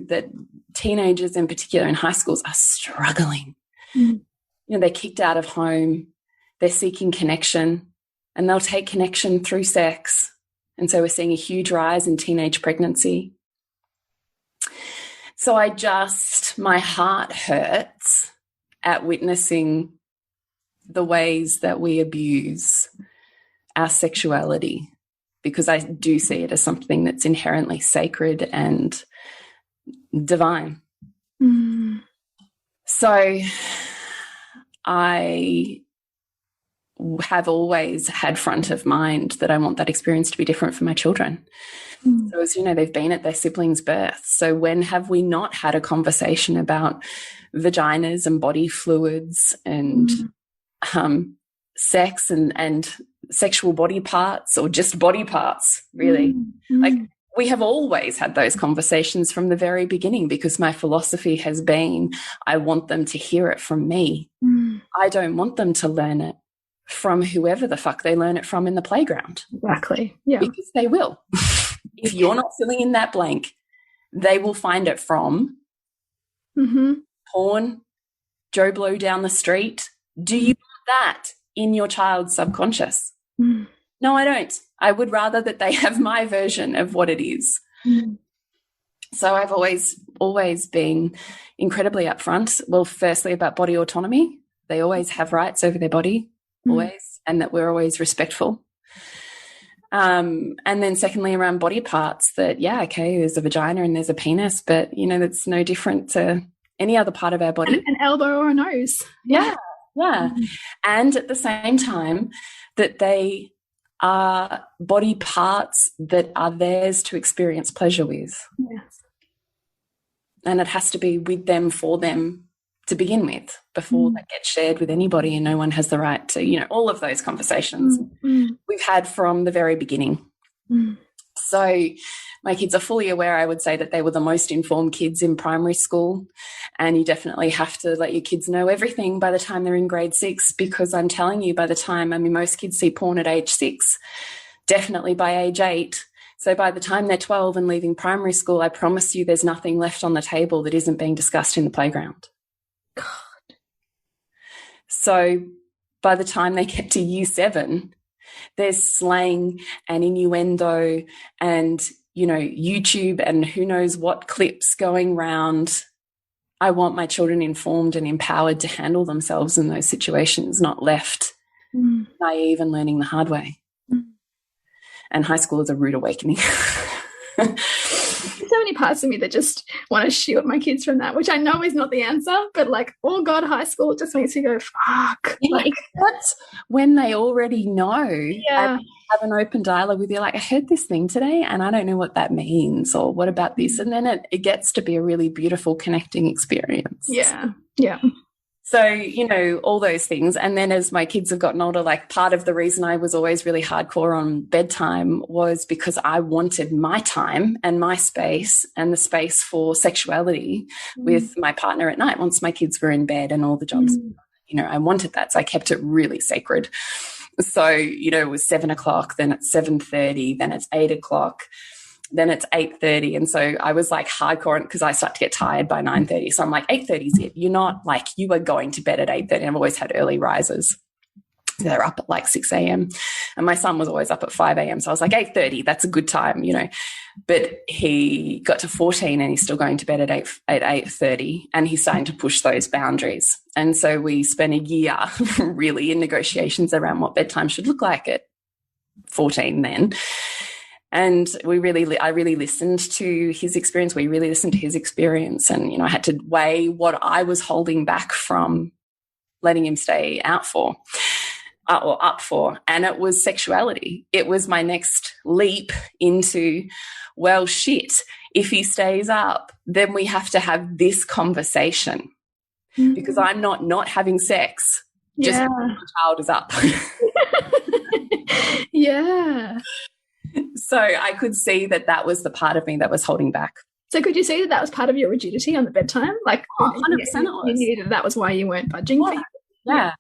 that teenagers in particular in high schools are struggling. You know, they're kicked out of home, they're seeking connection, and they'll take connection through sex. And so we're seeing a huge rise in teenage pregnancy. So my heart hurts at witnessing the ways that we abuse our sexuality, because I do see it as something that's inherently sacred and divine. So I have always had front of mind that I want that experience to be different for my children. So as you know, they've been at their siblings' births. So when have we not had a conversation about vaginas and body fluids and sex and sexual body parts, or just body parts, really? Like, we have always had those conversations from the very beginning, because my philosophy has been, I want them to hear it from me. I don't want them to learn it from whoever the fuck they learn it from in the playground. Exactly. Yeah. Because they will. If you're not filling in that blank, they will find it from porn, Joe Blow down the street. Do you want that in your child's subconscious? No, I don't. I would rather that they have my version of what it is. So I've always been incredibly upfront. Well, firstly, about body autonomy. They always have rights over their body, always, and that we're always respectful. And then secondly, around body parts, that, okay, there's a vagina and there's a penis, but, you know, that's no different to any other part of our body. An elbow or a nose. Yeah. And at the same time, that they are body parts that are theirs to experience pleasure with. Yes. And it has to be with them, for them, to begin with, before that gets shared with anybody, and no one has the right to, you know, all of those conversations we've had from the very beginning. So my kids are fully aware, I would say, that they were the most informed kids in primary school, and you definitely have to let your kids know everything by the time they're in grade 6, because I'm telling you, by the time, I mean, most kids see porn at age 6, definitely by age 8. So by the time they're 12 and leaving primary school, I promise you there's nothing left on the table that isn't being discussed in the playground. God. So by the time they get to year 7, there's slang and innuendo and, you know, YouTube and who knows what clips going round. I want my children informed and empowered to handle themselves in those situations, not left naive and learning the hard way. And high school is a rude awakening. There's so many parts of me that just want to shoot my kids from that, which I know is not the answer, but like, oh God, high school just makes me go, fuck. Like, that's when they already know. And have an open dialogue with you, like, I heard this thing today and I don't know what that means, or what about this? And then it gets to be a really beautiful connecting experience. Yeah. So, you know, all those things. And then as my kids have gotten older, like, part of the reason I was always really hardcore on bedtime was because I wanted my time and my space and the space for sexuality with my partner at night once my kids were in bed and all the jobs. You know, I wanted that. So I kept it really sacred. So, you know, it was 7 o'clock, then it's 7:30, then it's 8 o'clock. Then it's 8:30. And so I was like hardcore, because I start to get tired by 9:30. So I'm like, 8:30 is it. You're not like, you are going to bed at 8:30. I've always had early risers. They're up at like 6 a.m. And my son was always up at 5 a.m. So I was like, 8:30, that's a good time, you know. But he got to 14 and he's still going to bed at 8:30, and he's starting to push those boundaries. And so we spent a year really in negotiations around what bedtime should look like at 14 then. And I really listened to his experience. We really listened to his experience. And, you know, I had to weigh what I was holding back from letting him stay out for. Or up for, and it was sexuality. It was my next leap into, well, shit, if he stays up, then we have to have this conversation because I'm not having sex just because my child is up. Yeah. So I could see that that was the part of me that was holding back. So could you see that that was part of your rigidity on the bedtime? Like, 100% it was. You knew that was why you weren't budging? Yeah.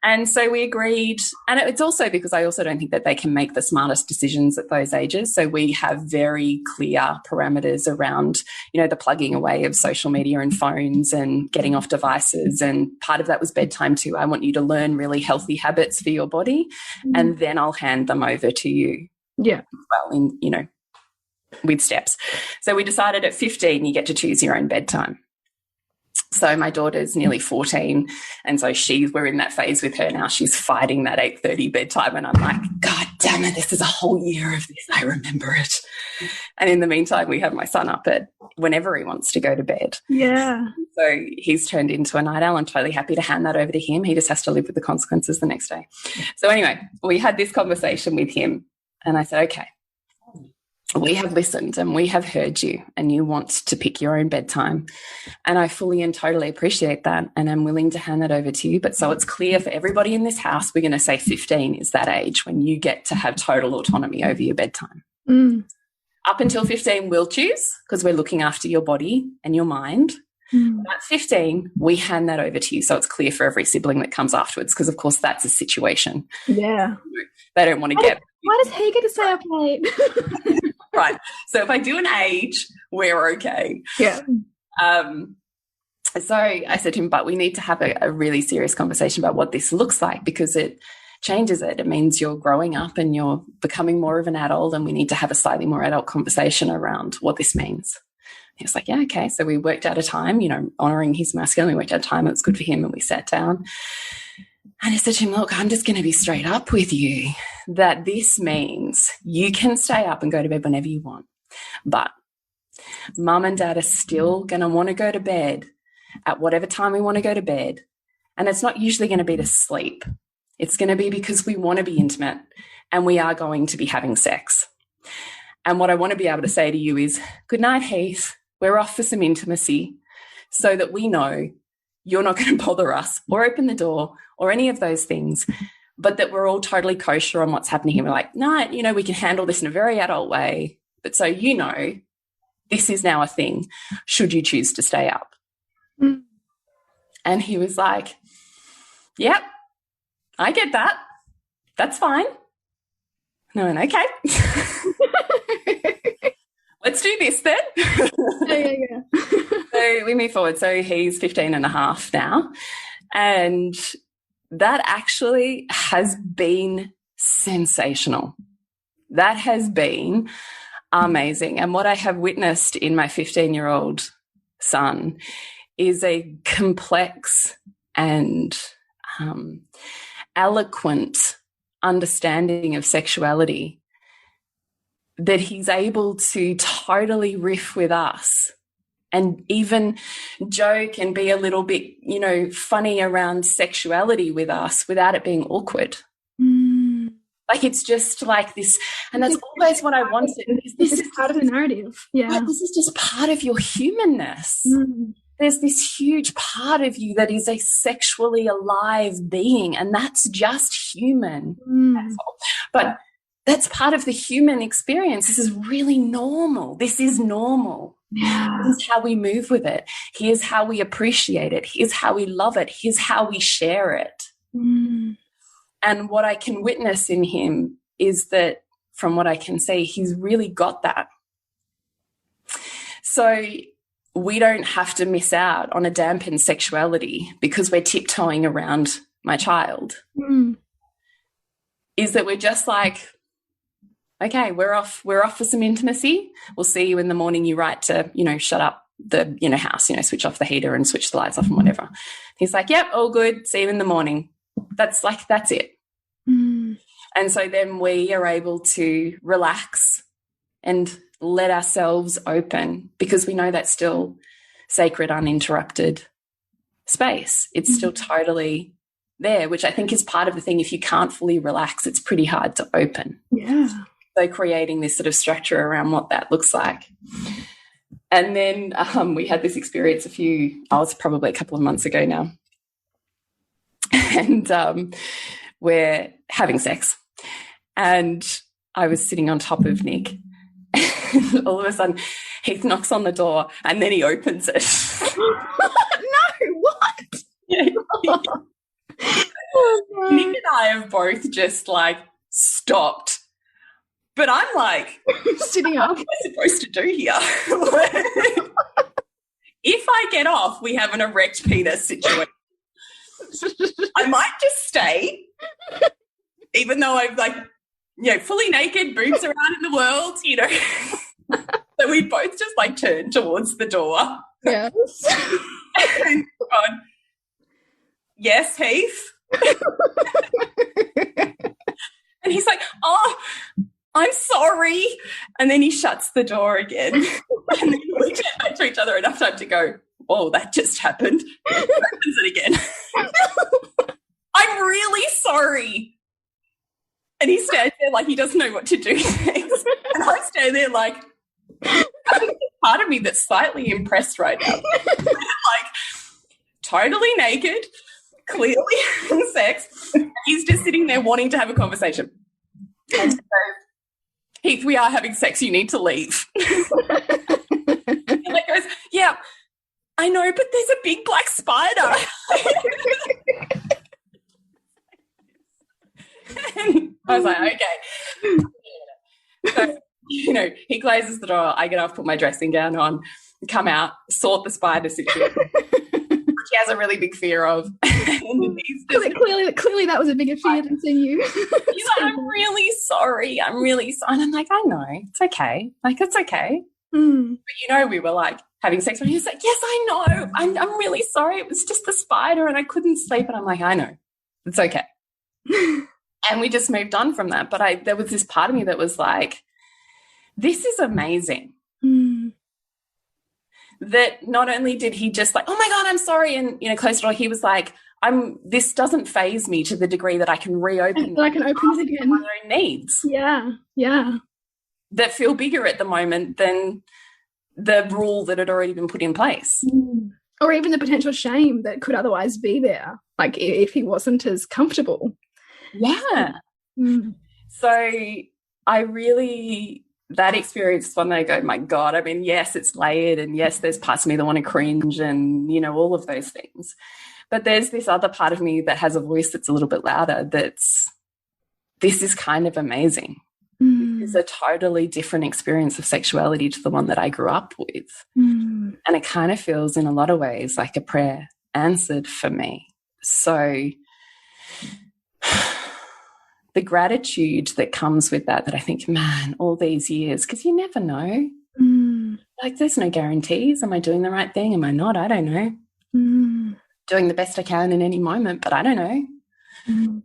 And so we agreed, and it's also because I also don't think that they can make the smartest decisions at those ages. So we have very clear parameters around, you know, the plugging away of social media and phones and getting off devices. And part of that was bedtime too. I want you to learn really healthy habits for your body, and then I'll hand them over to you. Yeah. Well, in, you know, with steps. So we decided at 15, you get to choose your own bedtime. So my daughter's nearly 14, and so we're in that phase with her now. She's fighting that 8:30 bedtime, and I'm like, God damn it, this is a whole year of this. I remember it. And in the meantime, we have my son up at whenever he wants to go to bed. Yeah. So he's turned into a night owl. I'm totally happy to hand that over to him. He just has to live with the consequences the next day. So anyway, we had this conversation with him, and I said, okay, we have listened and we have heard you, and you want to pick your own bedtime. And I fully and totally appreciate that. And I'm willing to hand that over to you. But so it's clear for everybody in this house, we're going to say 15 is that age when you get to have total autonomy over your bedtime. Up until 15, we'll choose because we're looking after your body and your mind. At 15, we hand that over to you. So it's clear for every sibling that comes afterwards, because of course that's a situation. Yeah. They don't want to get. Why does he get to stay up late? Right. So if I do an age, we're okay. Yeah. So I said to him, but we need to have a really serious conversation about what this looks like, because it changes it. It means you're growing up and you're becoming more of an adult, and we need to have a slightly more adult conversation around what this means. He was like, yeah, okay. So we worked out a time, you know, honouring his masculinity. We worked out a time that was good for him, and we sat down. And I said to him, look, I'm just going to be straight up with you that this means you can stay up and go to bed whenever you want. But mum and dad are still going to want to go to bed at whatever time we want to go to bed. And it's not usually going to be to sleep. It's going to be because we want to be intimate, and we are going to be having sex. And what I want to be able to say to you is, good night, Heath. We're off for some intimacy, so that we know you're not going to bother us or open the door or any of those things, but that we're all totally kosher on what's happening here. We're like, no, you know, we can handle this in a very adult way. But so, you know, this is now a thing, should you choose to stay up. And he was like, yep, I get that. That's fine. And I went, okay. Let's do this then. Yeah. So we move forward. So he's 15 and a half now. And that actually has been sensational. That has been amazing. And what I have witnessed in my 15-year-old son is a complex and eloquent understanding of sexuality that he's able to totally riff with us and even joke and be a little bit, you know, funny around sexuality with us without it being awkward. Like, it's just like this, and that's always what I wanted. This is part of the narrative. Yeah. This is just part of your humanness. There's this huge part of you that is a sexually alive being, and that's just human. That's all. But that's part of the human experience. This is really normal. This is normal. Yeah. This is how we move with it. Here's how we appreciate it. Here's how we love it. Here's how we share it. And what I can witness in him is that, from what I can see, he's really got that. So we don't have to miss out on a dampened sexuality because we're tiptoeing around my child. Is that we're just like, okay, we're off for some intimacy. We'll see you in the morning. You write to, you know, shut up the, you know, house, you know, switch off the heater and switch the lights off and whatever. He's like, yep, all good. See you in the morning. That's it. And so then we are able to relax and let ourselves open, because we know that's still sacred, uninterrupted space. It's still totally there, which I think is part of the thing. If you can't fully relax, it's pretty hard to open. Yeah. So creating this sort of structure around what that looks like. And then we had this experience it's probably a couple of months ago now. And we're having sex. And I was sitting on top of Nick. And all of a sudden, Heath knocks on the door and then he opens it. No, what? Yeah. Oh, Nick and I have both just like stopped. But I'm like, sitting up. what am I supposed to do here? If I get off, we have an erect penis situation. I might just stay, even though I'm like, fully naked, boobs around in the world, So we both just like turned towards the door. Yes. And gone, yes, Heath. And he's like, oh, I'm sorry. And then he shuts the door again. And then we turn back to each other enough time to go, oh, that just happened. He opens it again. I'm really sorry. And he stands there like he doesn't know what to do next. And I stand there like, I think there's part of me that's slightly impressed right now. Like, totally naked, clearly having sex. He's just sitting there wanting to have a conversation. And so, Heath, we are having sex. You need to leave. And he goes, yeah, I know, but there's a big black spider. And I was like, okay. So, he closes the door. I get off, put my dressing gown on, come out, sort the spider situation, which he has a really big fear of. And Clearly that was a bigger fear than seeing you. He's like, I'm really sorry. I'm really sorry. And I'm like, I know. It's okay. Like, it's okay. But, we were like having sex. And he was like, yes, I know. I'm really sorry. It was just the spider and I couldn't sleep. And I'm like, I know. It's okay. And we just moved on from that. But there was this part of me that was like, this is amazing. That not only did he just like, oh my God, I'm sorry, and close the door, he was like, this doesn't faze me to the degree that I can reopen. I can open it again. My own needs. Yeah. That feel bigger at the moment than the rule that had already been put in place. Or even the potential shame that could otherwise be there, like if he wasn't as comfortable. Yeah. So that experience is one that I go, my God, I mean, yes, it's layered, and yes, there's parts of me that want to cringe and, all of those things. But there's this other part of me that has a voice that's a little bit louder this is kind of amazing. It's a totally different experience of sexuality to the one that I grew up with. And it kind of feels in a lot of ways like a prayer answered for me. So the gratitude that comes with that I think, man, all these years, because you never know. Like, there's no guarantees. Am I doing the right thing? Am I not? I don't know. Doing the best I can in any moment, but I don't know.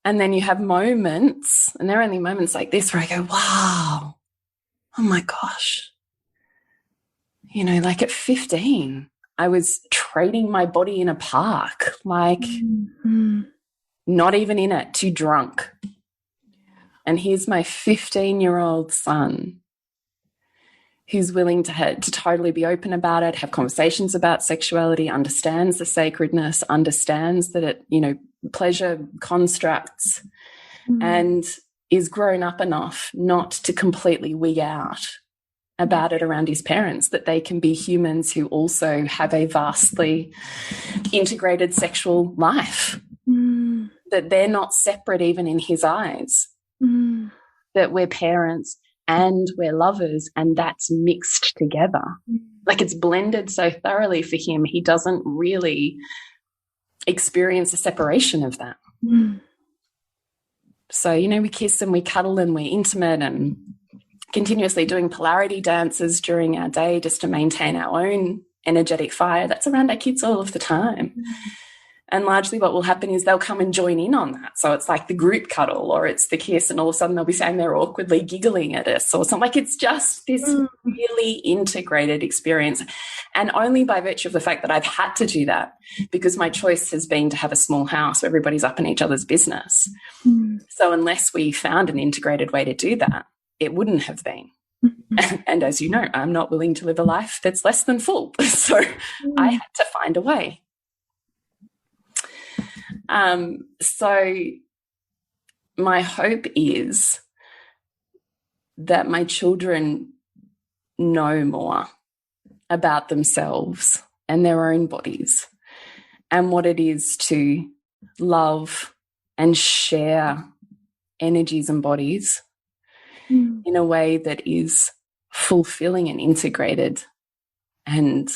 And then you have moments, and there are only moments like this where I go, wow, oh my gosh. Like at 15, I was trading my body in a park, like not even in it, too drunk. And here's my 15-year-old son who's willing to totally be open about it, have conversations about sexuality, understands the sacredness, understands that it, pleasure constructs, and is grown up enough not to completely wig out about it around his parents, that they can be humans who also have a vastly integrated sexual life. That they're not separate even in his eyes, that we're parents and we're lovers, and that's mixed together. Like, it's blended so thoroughly for him, he doesn't really experience a separation of that. So, we kiss and we cuddle and we're intimate and continuously doing polarity dances during our day just to maintain our own energetic fire. That's around our kids all of the time. And largely what will happen is they'll come and join in on that. So it's like the group cuddle, or it's the kiss, and all of a sudden they'll be saying they're awkwardly giggling at us or something. Like, it's just this really integrated experience. And only by virtue of the fact that I've had to do that, because my choice has been to have a small house where everybody's up in each other's business. So unless we found an integrated way to do that, it wouldn't have been. And as you know, I'm not willing to live a life that's less than full. So I had to find a way. So my hope is that my children know more about themselves and their own bodies, and what it is to love and share energies and bodies in a way that is fulfilling and integrated. And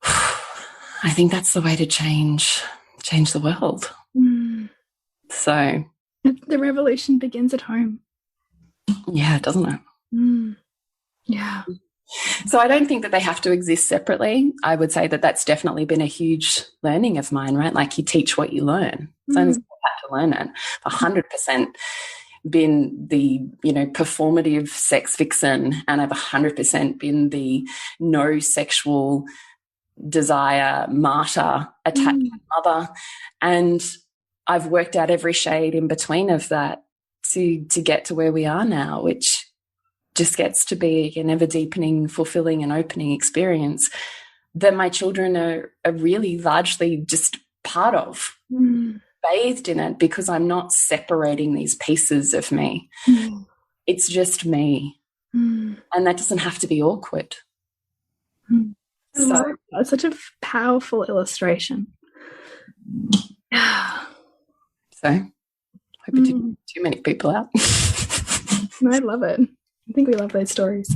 I think that's the way to change the world. So the revolution begins at home. Yeah, doesn't it? Yeah. So I don't think that they have to exist separately. I would say that that's definitely been a huge learning of mine, right? Like, you teach what you learn. So I've had to learn it. 100% been the, performative sex vixen, and I've 100% been the no sexual desire martyr attachment mother. And I've worked out every shade in between of that to get to where we are now, which just gets to be an ever deepening, fulfilling and opening experience that my children are really largely just part of, bathed in it, because I'm not separating these pieces of me. It's just me. And that doesn't have to be awkward. So that's such a powerful illustration. So hope it didn't put too many people out. I love it. I think we love those stories.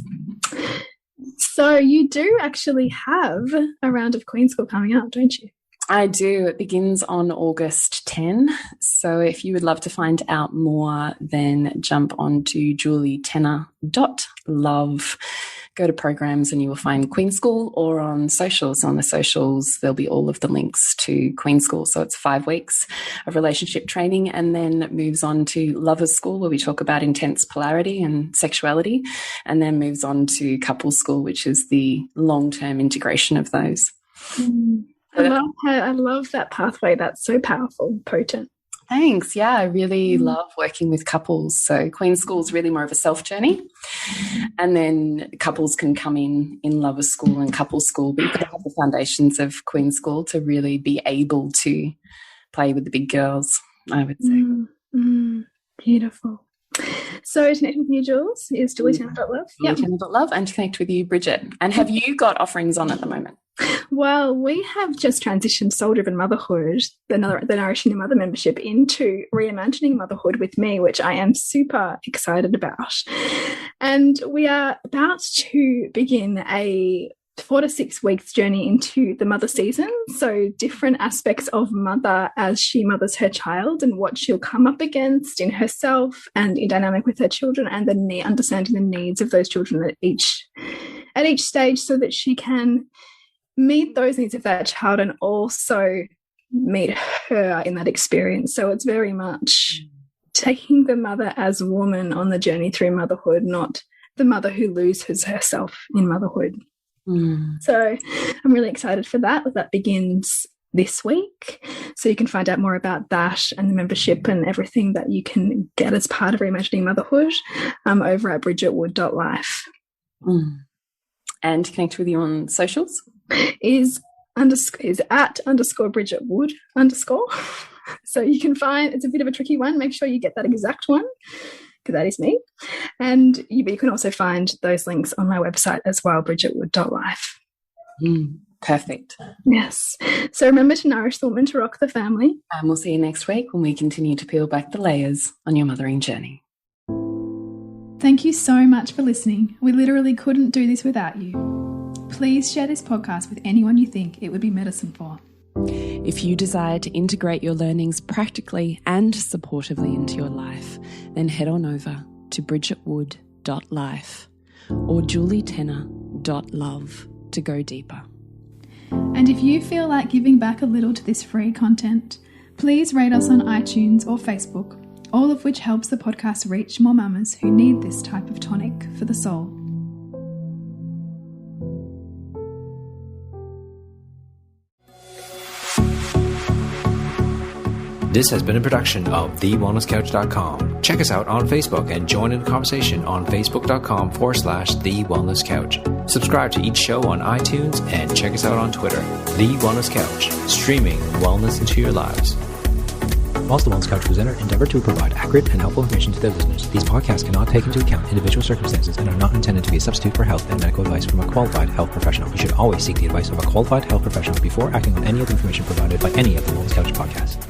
So you do actually have a round of Queen School coming up, don't you? I do. It begins on August 10. So if you would love to find out more, then jump on to julietenner.love. Go to programs and you will find Queen School, or on socials. On the socials, there'll be all of the links to Queen School. So it's 5 weeks of relationship training, and then it moves on to Lovers School, where we talk about intense polarity and sexuality, and then moves on to Couples School, which is the long-term integration of those. I love that pathway. That's so powerful and potent. Thanks. Yeah, I really love working with couples. So Queen School is really more of a self journey, and then couples can come in Lovers School and Couples School, but you can have the foundations of Queen School to really be able to play with the big girls, I would say. Beautiful. So to connect with you, Jules, is julietenner.love. julietenner.love, and to connect with you, Bridget. And have you got offerings on at the moment? Well, we have just transitioned Soul Driven Motherhood, the Nourishing the Mother membership, into Reimagining Motherhood with me, which I am super excited about. And we are about to begin a 4 to 6 weeks journey into the mother season. So different aspects of mother as she mothers her child, and what she'll come up against in herself and in dynamic with her children, and understanding the needs of those children at each stage, so that she can meet those needs of that child and also meet her in that experience. So it's very much taking the mother as a woman on the journey through motherhood, not the mother who loses herself in motherhood. So I'm really excited for that. That begins this week. So you can find out more about that and the membership and everything that you can get as part of Reimagining Motherhood over at bridgetwood.life. And to connect with you on socials? Is at _Bridget Wood _. So you can find, it's a bit of a tricky one. Make sure you get that exact one, because that is me. And you can also find those links on my website as well, bridgetwood.life. Perfect. Yes. So remember to nourish the woman to rock the family. And we'll see you next week when we continue to peel back the layers on your mothering journey. Thank you so much for listening. We literally couldn't do this without you. Please share this podcast with anyone you think it would be medicine for. If you desire to integrate your learnings practically and supportively into your life, then head on over to bridgetwood.life or julietenner.love to go deeper. And if you feel like giving back a little to this free content, please rate us on iTunes or Facebook, all of which helps the podcast reach more mamas who need this type of tonic for the soul. This has been a production of TheWellnessCouch.com. Check us out on Facebook and join in the conversation on Facebook.com/TheWellnessCouch. Subscribe to each show on iTunes and check us out on Twitter. The Wellness Couch, streaming wellness into your lives. Whilst the Wellness Couch presenter endeavour to provide accurate and helpful information to their listeners, these podcasts cannot take into account individual circumstances and are not intended to be a substitute for health and medical advice from a qualified health professional. You should always seek the advice of a qualified health professional before acting on any of the information provided by any of the Wellness Couch podcasts.